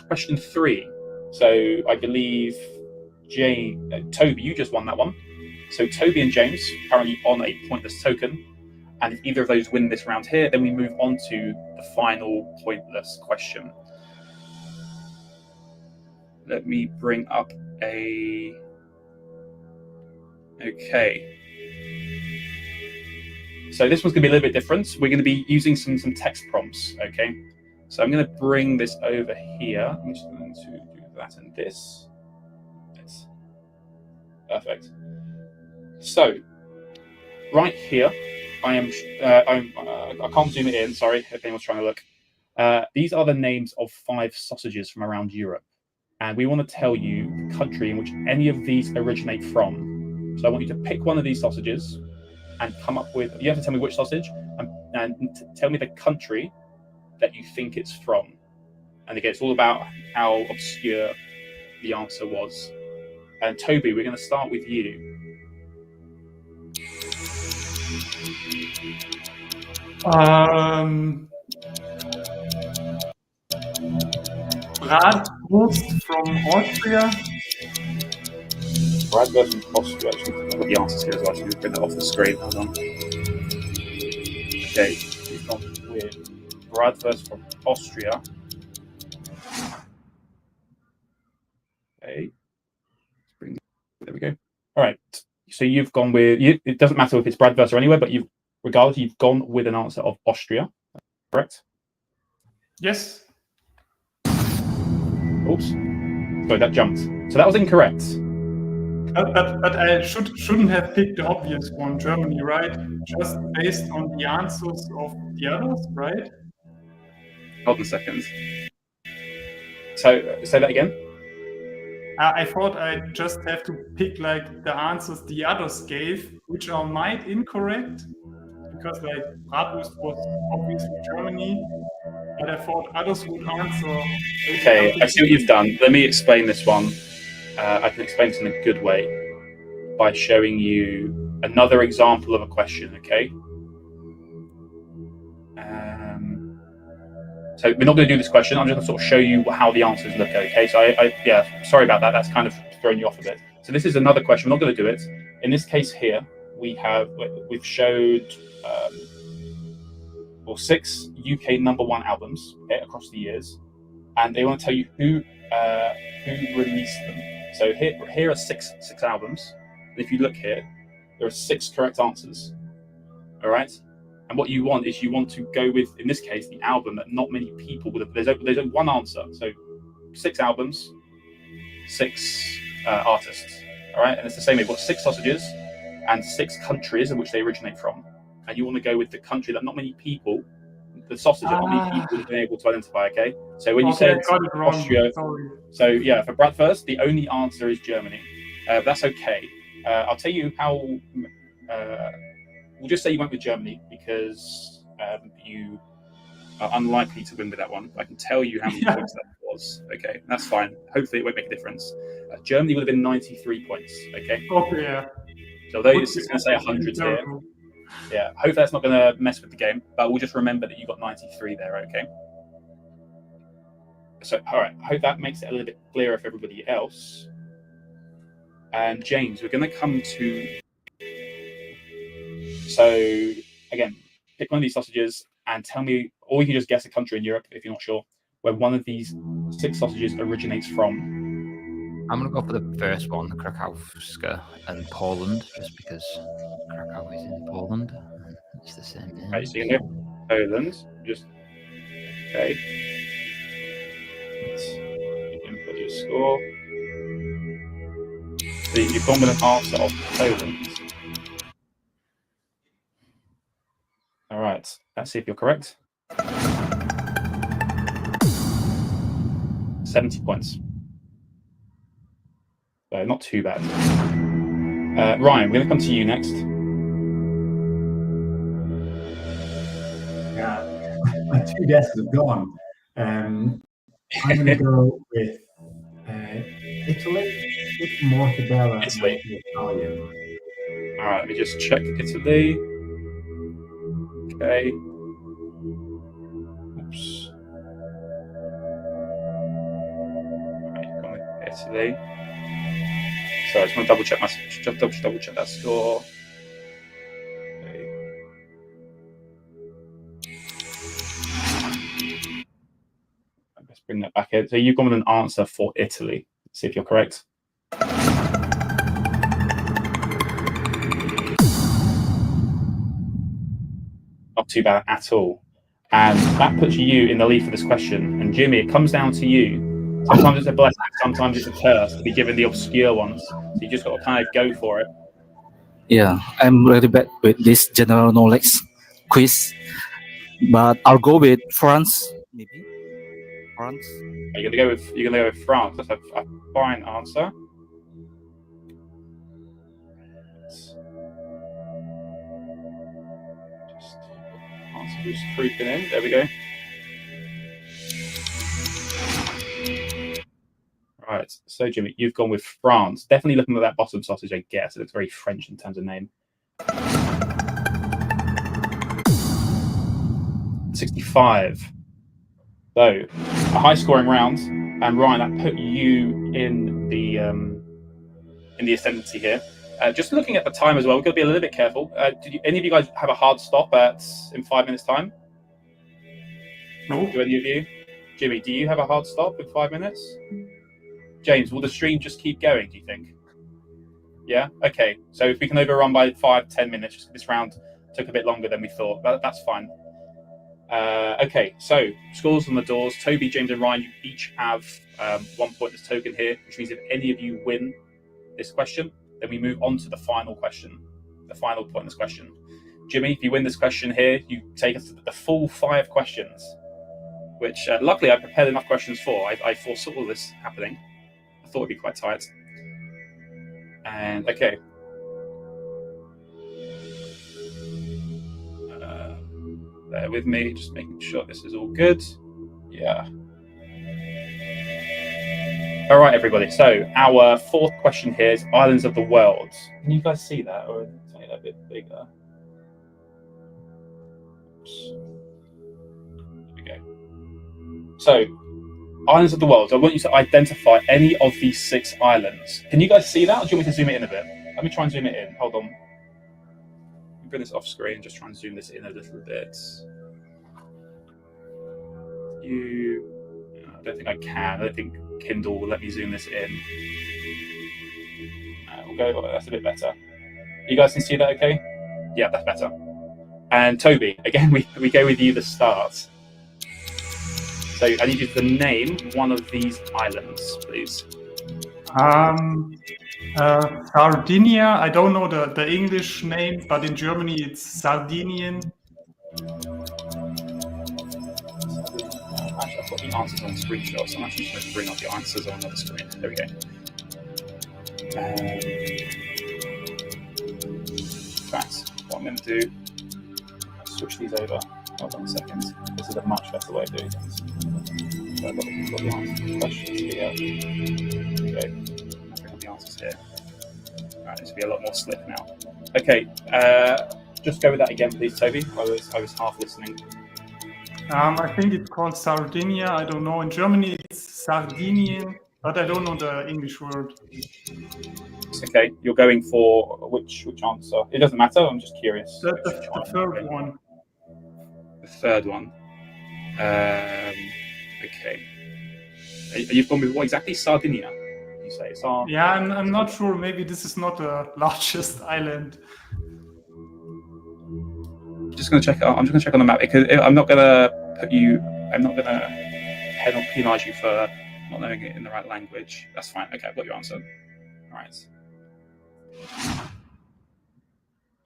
question 3. So I believe Toby, you just won that one. So Toby and James currently on a pointless token. And if either of those win this round here, then we move on to the final pointless question. Let me bring up a... Okay. So this one's going to be a little bit different. We're going to be using some text prompts, okay? So I'm going to bring this over here. I'm just going to do that and this. Yes. Perfect. So, right here, I can't zoom it in, sorry, if anyone's trying to look. These are the names of 5 sausages from around Europe. And we want to tell you the country in which any of these originate from. So I want you to pick one of these sausages and come up with, you have to tell me which sausage, and tell me the country that you think it's from. And again, it's all about how obscure the answer was. And Toby, we're going to start with you. Bratwurst from Austria. Bratwurst from Austria. Actually, I've got the answers here as well. Actually, bring that off the screen. Hold on. Okay, we've gone with Bratwurst from Austria. Okay. There we go. All right. So you've gone with, it doesn't matter if it's Bratwurst or anywhere, but regardless, you've gone with an answer of Austria. Correct? Yes. Oops. Sorry, that jumped. So that was incorrect. But I shouldn't have picked the obvious one, Germany, right? Just based on the answers of the others, right? Hold on a second. So say that again. I thought I just have to pick like the answers the others gave, which are might incorrect, because like Bratwurst was obviously Germany, but I thought others would answer. Okay, I see what you've done. Let me explain this one. I can explain it in a good way by showing you another example of a question, okay? So we're not going to do this question. I'm just going to sort of show you how the answers look, okay? So yeah, sorry about that. That's kind of thrown you off a bit. So this is another question. We're not going to do it. In this case here, we've showed 6 UK #1 albums, okay, across the years, and they want to tell you who released them. So here are six albums. And if you look here, there are 6 correct answers. All right. And what you want to go with, in this case, the album that not many people would have. There's only one answer. So 6 albums, 6 artists. All right. And it's the same. We've got 6 sausages and 6 countries in which they originate from. And you want to go with the country that not many people, the sausage that not many people would have been able to identify. Okay. So when you say Austria, so yeah, for Bratwurst, the only answer is Germany. That's okay. I'll tell you how. We'll just say you went with Germany because you are unlikely to win with that one. I can tell you how many points that was. Okay, that's fine. Hopefully it won't make a difference. Germany would have been 93 points. Okay. Okay, yeah. So although it's going to say 100 here, yeah, hopefully that's not going to mess with the game, but we'll just remember that you got 93 there, okay? So, all right, I hope that makes it a little bit clearer for everybody else. And James, we're going to come to... So, again, pick one of these sausages and tell me, or you can just guess a country in Europe if you're not sure, where one of these 6 sausages originates from. I'm going to go for the first one, Krakowska and Poland, just because Krakow is in Poland. It's the same name. Right, so you know Poland. Just okay. You input your score. So you've gone with an answer of Poland. All right. Let's see if you're correct. 70 points. So not too bad. Ryan, we're going to come to you next. Yeah, my 2 guesses have gone. I'm going to go with Italy. It's mortadella. Italy. Italian. All right, let me just check Italy. Okay. Oops. All right, going with Italy. So I just want to double check that score. Okay. Let's bring that back in. So you've gone with an answer for Italy. Let's see if you're correct. Not too bad at all. And that puts you in the lead for this question. And Jimmy, it comes down to you. Sometimes it's a blessing, sometimes it's a curse to be given the obscure ones. So you just got to kind of go for it. Yeah, I'm really bad with this general knowledge quiz, but I'll go with France. Maybe France. You're gonna go with France. That's a fine answer. Just creeping in. There we go. Right. So Jimmy, you've gone with France. Definitely looking at that bottom sausage, I guess. It looks very French in terms of name. 65. So a high-scoring round, and Ryan, that put you in the ascendancy here. Just looking at the time as well, we've got to be a little bit careful. Did any of you guys have a hard stop in 5 minutes' time? No. Do any of you? Jimmy, do you have a hard stop in 5 minutes? James, will the stream just keep going, do you think? Yeah? Okay. So if we can overrun by 5-10 minutes, this round took a bit longer than we thought. That's fine. Okay, so scores on the doors. Toby, James, and Ryan, you each have 1 point as token here, which means if any of you win this question, then we move on to the final question, the final point in this question. Jimmy, if you win this question here, you take us to the full 5 questions. which luckily I prepared enough questions for. I foresaw all this happening. I thought it'd be quite tight. And okay. Bear with me, just making sure this is all good. Yeah. All right, everybody. So our fourth question here is islands of the world. Can you guys see that, or make that a bit bigger? Oops. Here we go. So, islands of the world. I want you to identify any of these 6 islands. Can you guys see that, or do you want me to zoom it in a bit? Let me try and zoom it in. Hold on. Bring this off screen and just try and zoom this in a little bit. I don't think I can. I don't think Kindle will let me zoom this in. We'll go. That's a bit better. You guys can see that, okay? Yeah, that's better. And Toby, again, we go with you to start. So I need you to name one of these islands, please. Sardinia. I don't know the English name, but in Germany it's Sardinian. Actually, I've got the answers on the screenshot, so I'm actually just going to bring up the answers on another screen. There we go. That's what I'm going to do. I'll switch these over. Hold on a second. This is a much better way of doing things. So I've got the answers, questions here. Okay. I'll bring up the answers here. Alright, this will be a lot more slick now. Okay, just go with that again, please, Toby. I was half listening. I think it's called Sardinia. I don't know. In Germany, it's Sardinian, but I don't know the English word. Okay, you're going for which answer? It doesn't matter. I'm just curious. The third one. The third one. Okay. You've gone with what exactly? Sardinia. You say Yeah, I'm not sure. Maybe this is not the largest island. Just going to check. I'm just going to check on the map because I'm not going to put you. I'm not going to penalize you for not knowing it in the right language. That's fine. Okay, I've got your answer. All right.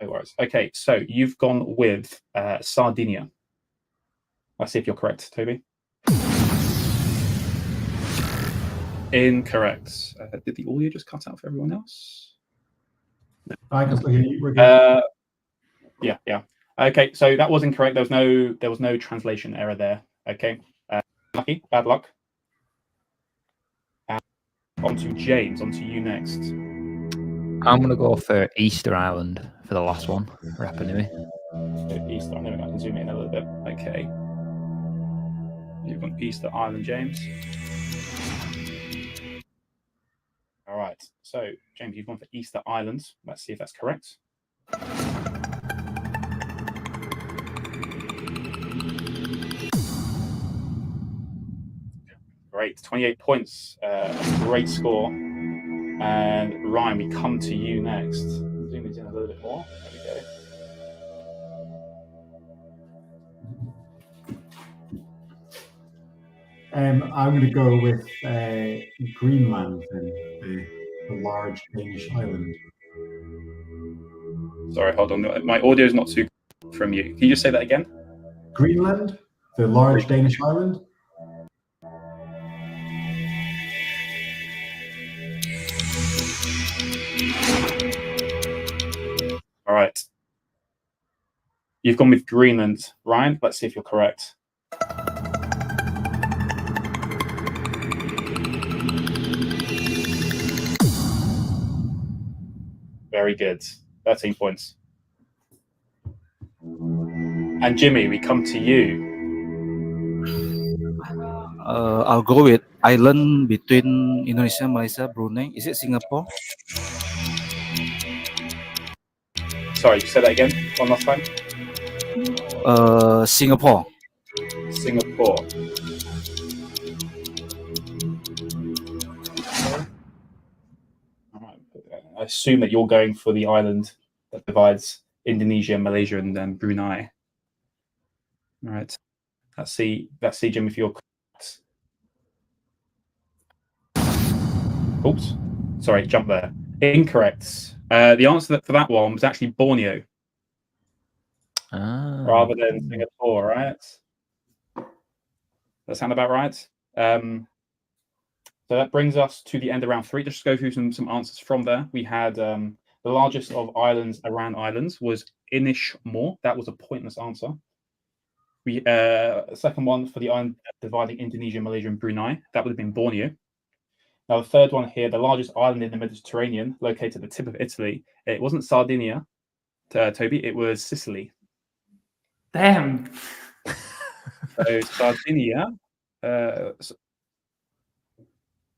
No worries. Okay, so you've gone with Sardinia. Let's see if you're correct, Toby. Incorrect. Did the audio just cut out for everyone else? I can still hear you. We're good. Yeah. Okay, so that was incorrect. There was no translation error there. Okay. Lucky, bad luck. On to James. On to you next. I'm going to go for Easter Island for the last one. Rapa Nui. Easter. I can zoom in a little bit. Okay. You've got Easter Island, James. All right. So, James, you've gone for Easter Island. Let's see if that's correct. Great. 28 points. Great score. And Ryan, we come to you next. Zoom these in a little bit more. There we go. I'm going to go with Greenland, then, the large Danish island. Sorry, hold on. My audio is not too good from you. Can you just say that again? Greenland, the large Danish island. All right. You've gone with Greenland. Ryan, let's see if you're correct. Very good. 13 points. And Jimmy, we come to you. I'll go with island between Indonesia, Malaysia, Brunei. Is it Singapore? Sorry, you say that again one last time? Singapore. Singapore. All right. I assume that you're going for the island that divides Indonesia, Malaysia, and then Brunei. All right. Let's see, Jim, if you're correct. Oops. Sorry, jump there. Incorrect. The answer for that one was actually Borneo. Rather than Singapore, right? that sound about right? So that brings us to the end of round 3. Just to go through some answers from there. We had the largest of islands around islands was Inishmore. That was a pointless answer. We second one for the island dividing Indonesia, Malaysia, and Brunei. That would have been Borneo. Now the third one here, the largest island in the Mediterranean, located at the tip of Italy. It wasn't Sardinia, Toby. It was Sicily. Damn. So Sardinia.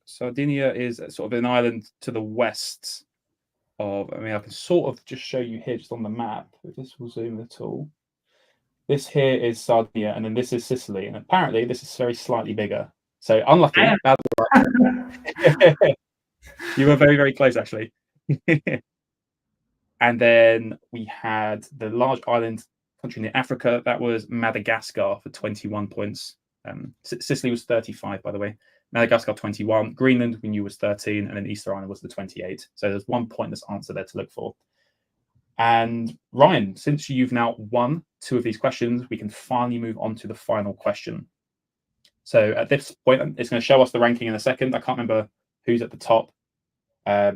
Sardinia is sort of an island to the west of. I mean, I can sort of just show you here, just on the map. If this will zoom at all. This here is Sardinia, and then this is Sicily, and apparently this is very slightly bigger. So unlucky. You were very, very close, actually. And then we had the large island country near Africa. That was Madagascar for 21 points. Sicily was 35, by the way. Madagascar 21. Greenland, we knew, was 13. And then Easter Island was the 28. So there's one pointless answer there to look for. And Ryan, since you've now won 2 of these questions, we can finally move on to the final question. So at this point, it's going to show us the ranking in a second. I can't remember who's at the top. But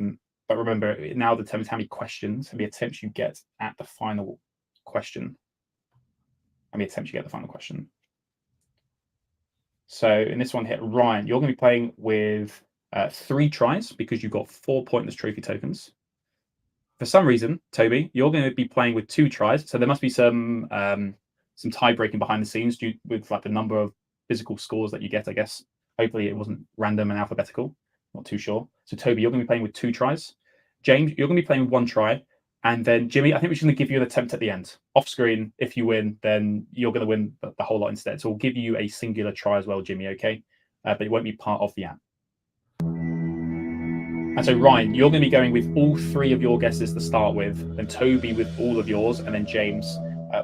remember, it now determines how many questions, how many attempts you get at the final question. How many attempts you get at the final question. So in this one here, Ryan, you're going to be playing with 3 tries because you've got 4 pointless trophy tokens. For some reason, Toby, you're going to be playing with 2 tries. So there must be some tie breaking behind the scenes with like the number of physical scores that you get, I guess. Hopefully it wasn't random and alphabetical. Not too sure. So Toby, you're going to be playing with 2 tries. James, you're going to be playing with 1 try. And then Jimmy, I think we're just going to give you an attempt at the end. Off screen, if you win, then you're going to win the whole lot instead. So we'll give you a singular try as well, Jimmy, okay? But it won't be part of the app. And so Ryan, you're going to be going with all 3 of your guesses to start with, then Toby with all of yours, and then James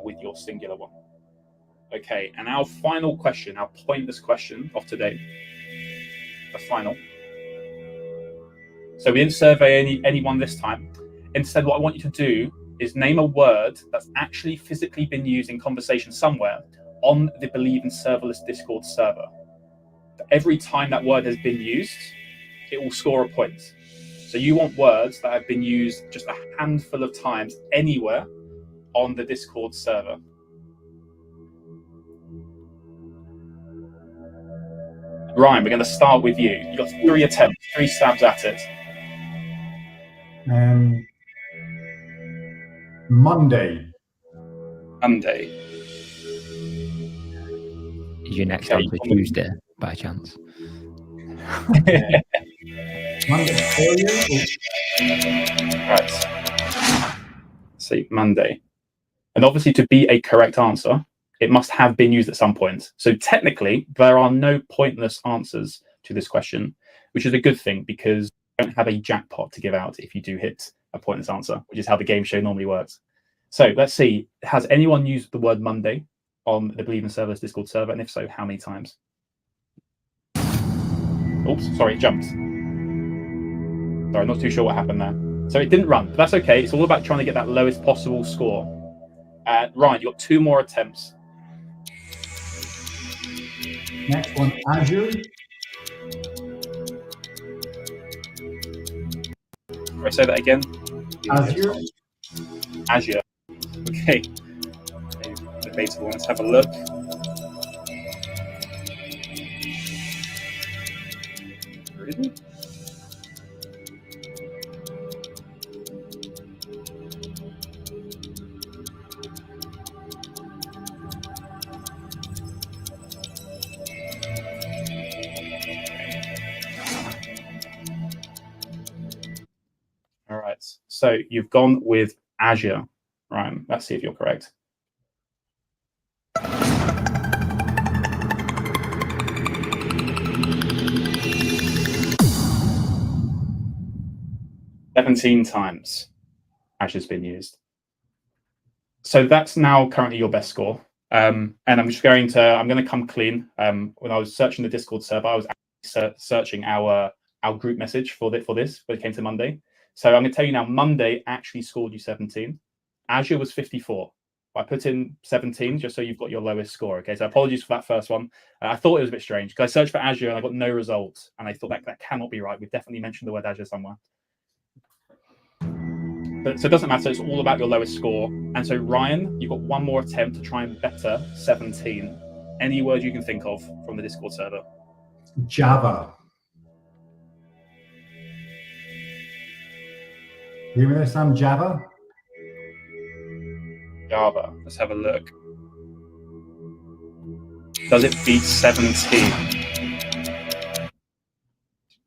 with your singular one. Okay, and our final question, our pointless question of today, the final. So we didn't survey anyone this time. Instead, what I want you to do is name a word that's actually physically been used in conversation somewhere on the Believe in Serverless Discord server. Every time that word has been used, it will score a point. So you want words that have been used just a handful of times anywhere on the Discord server. Ryan, we're going to start with you. You've got 3 attempts, 3 stabs at it. Monday. Is your next answer Tuesday, by chance? Monday. Right. See, Monday. And obviously, to be a correct answer, it must have been used at some point. So technically, there are no pointless answers to this question, which is a good thing because you don't have a jackpot to give out if you do hit a pointless answer, which is how the game show normally works. So let's see, has anyone used the word Monday on the Believe in Serverless Discord server? And if so, how many times? Oops, sorry, it jumped. Sorry, not too sure what happened there. So it didn't run, but that's okay. It's all about trying to get that lowest possible score. Ryan, you've got 2 more attempts. Next one, Azure. Can I say that again? Azure. Okay. Debatable. Let's have a look. Really? All right. So you've gone with Azure, Ryan. Let's see if you're correct. "17 times Azure's been used. So that's now currently your best score. And I'm going to come clean. When I was searching the Discord server, I was actually searching our group message for this when it came to Monday. So I'm going to tell you now, Monday actually scored you 17. Azure was 54, I put in 17 just so you've got your lowest score. Okay, so apologies for that first one. I thought it was a bit strange because I searched for Azure and I got no results, and I thought that cannot be right. We've definitely mentioned the word Azure somewhere. But so it doesn't matter. It's all about your lowest score. And so Ryan, you've got one more attempt to try and better 17. Any word you can think of from the Discord server? Java. You hear me there, Sam? Java? Java. Let's have a look. Does it beat 17?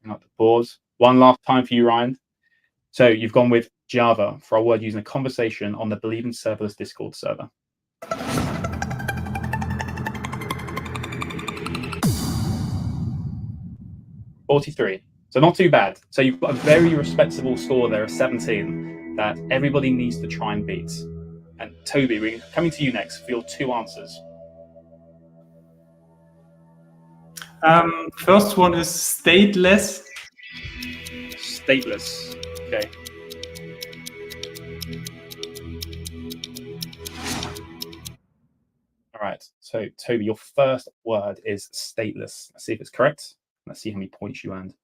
Not the pause. One last time for you, Ryan. So you've gone with Java for a word using a conversation on the Believe in Serverless Discord server. $43. So not too bad. So you've got a very respectable score there of 17 that everybody needs to try and beat. And Toby, we're coming to you next for your 2 answers. First one is stateless. Stateless. Okay. All right. So Toby, your first word is stateless. Let's see if it's correct. Let's see how many points you earned.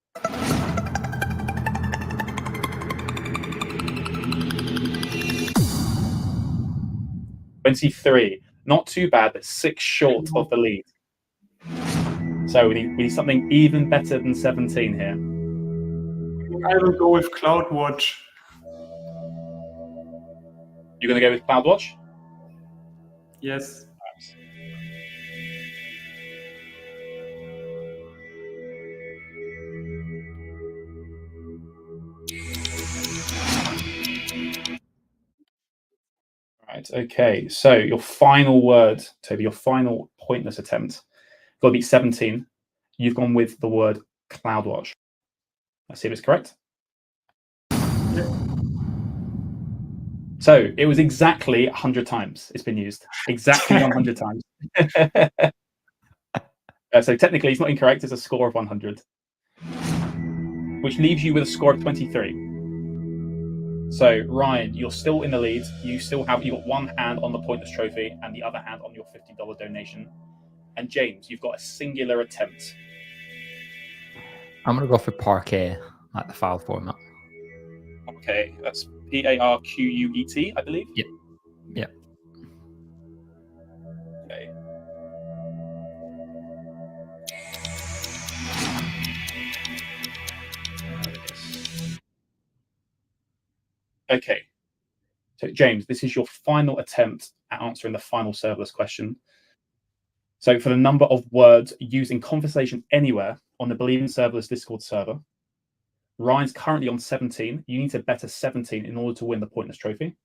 $23. Not too bad, but 6 short of the lead. So we need something even better than 17 here. I will go with CloudWatch. You're going to go with CloudWatch? Yes. Right, okay. So your final word, Toby, your final pointless attempt, got to be 17. You've gone with the word CloudWatch. Let's see if it's correct. Yep. So it was exactly 100 times it's been used. Exactly 100 times. So technically it's not incorrect. It's a score of 100. Which leaves you with a score of 23. So Ryan, you're still in the lead. You've got one hand on the pointless trophy and the other hand on your $50 donation. And James, you've got a singular attempt. I'm going to go for Parquet, like the file format. Okay, that's Parquet, I believe. Yep. Yep. Okay. Okay. So James, this is your final attempt at answering the final serverless question. So for the number of words used in conversation anywhere on the Believe in Serverless Discord server, Ryan's currently on 17. You need to better 17 in order to win the pointless trophy.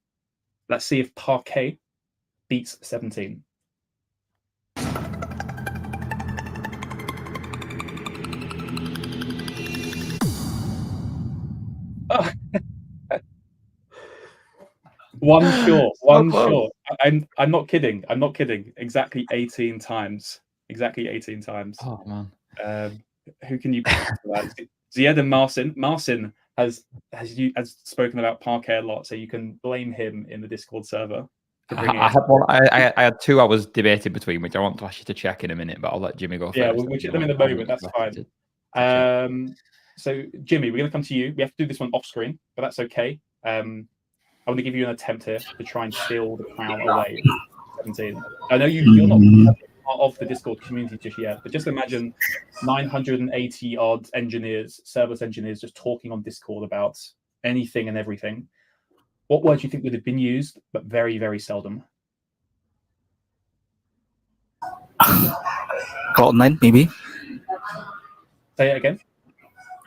Let's see if Parquet beats 17. Oh. One short. One short. I'm not kidding. I'm not kidding. Exactly 18 times. Exactly 18 times. Oh man. Who can you pick for that? Ziad and Marcin has spoken about Parquet a lot, so you can blame him in the Discord server. I had 2 I was debating between, which I want to ask you to check in a minute, but I'll let Jimmy go first. Yeah, we'll check them in a moment. That's fine. So Jimmy, we're going to come to you. We have to do this one off screen, but that's okay. I want to give you an attempt here to try and steal the crown away. 17. I know you're not part of the Discord community just yet, but just imagine 980 odd engineers, serverless engineers, just talking on Discord about anything and everything. What word do you think would have been used, but very, very seldom? Cloud9, maybe. Say it again.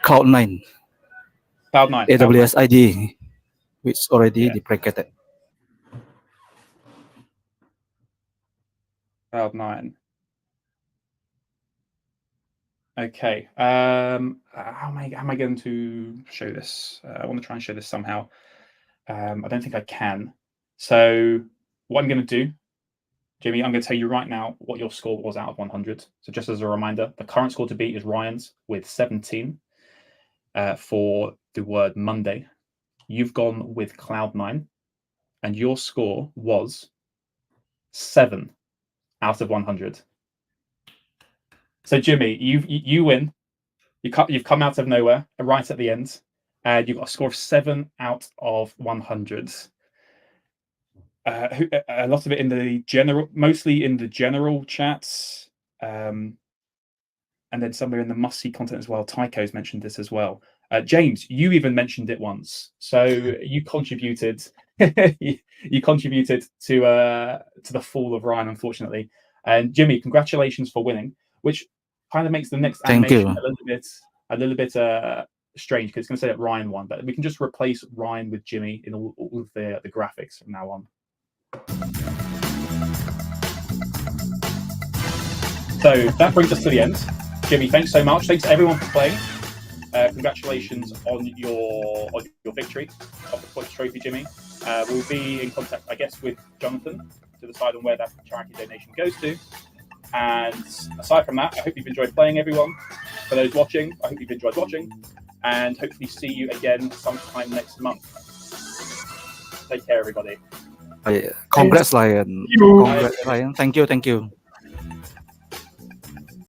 Cloud9. Cloud9. AWS ID, which already deprecated. Cloud9. Okay. How am I going to show this? I want to try and show this somehow. I don't think I can. So what I'm going to do, Jimmy, I'm going to tell you right now what your score was out of 100. So just as a reminder, the current score to beat is Ryan's with 17 for the word Monday. You've gone with Cloud9, and your score was 7 out of 100. So Jimmy, you win. You've come out of nowhere right at the end, and you've got a score of 7 out of 100. A lot of it in the general, mostly in the general chats, and then somewhere in the must-see content as well. Tycho's mentioned this as well. James, you even mentioned it once, so you contributed. you contributed to the fall of Ryan, unfortunately. And Jimmy, congratulations for winning, which kind of makes the next animation a little bit strange because it's going to say that Ryan won, but we can just replace Ryan with Jimmy in all of the graphics from now on. So that brings us to the end. Jimmy, thanks so much. Thanks to everyone for playing. Congratulations on your victory of the points trophy, Jimmy. We'll be in contact, I guess, with Jonathan to decide on where that charity donation goes to. And aside from that, I hope you've enjoyed playing, everyone. For those watching, I hope you've enjoyed watching, and hopefully see you again sometime next month. Take care, everybody. Congrats, Lion. Congrats, Lion. Thank you.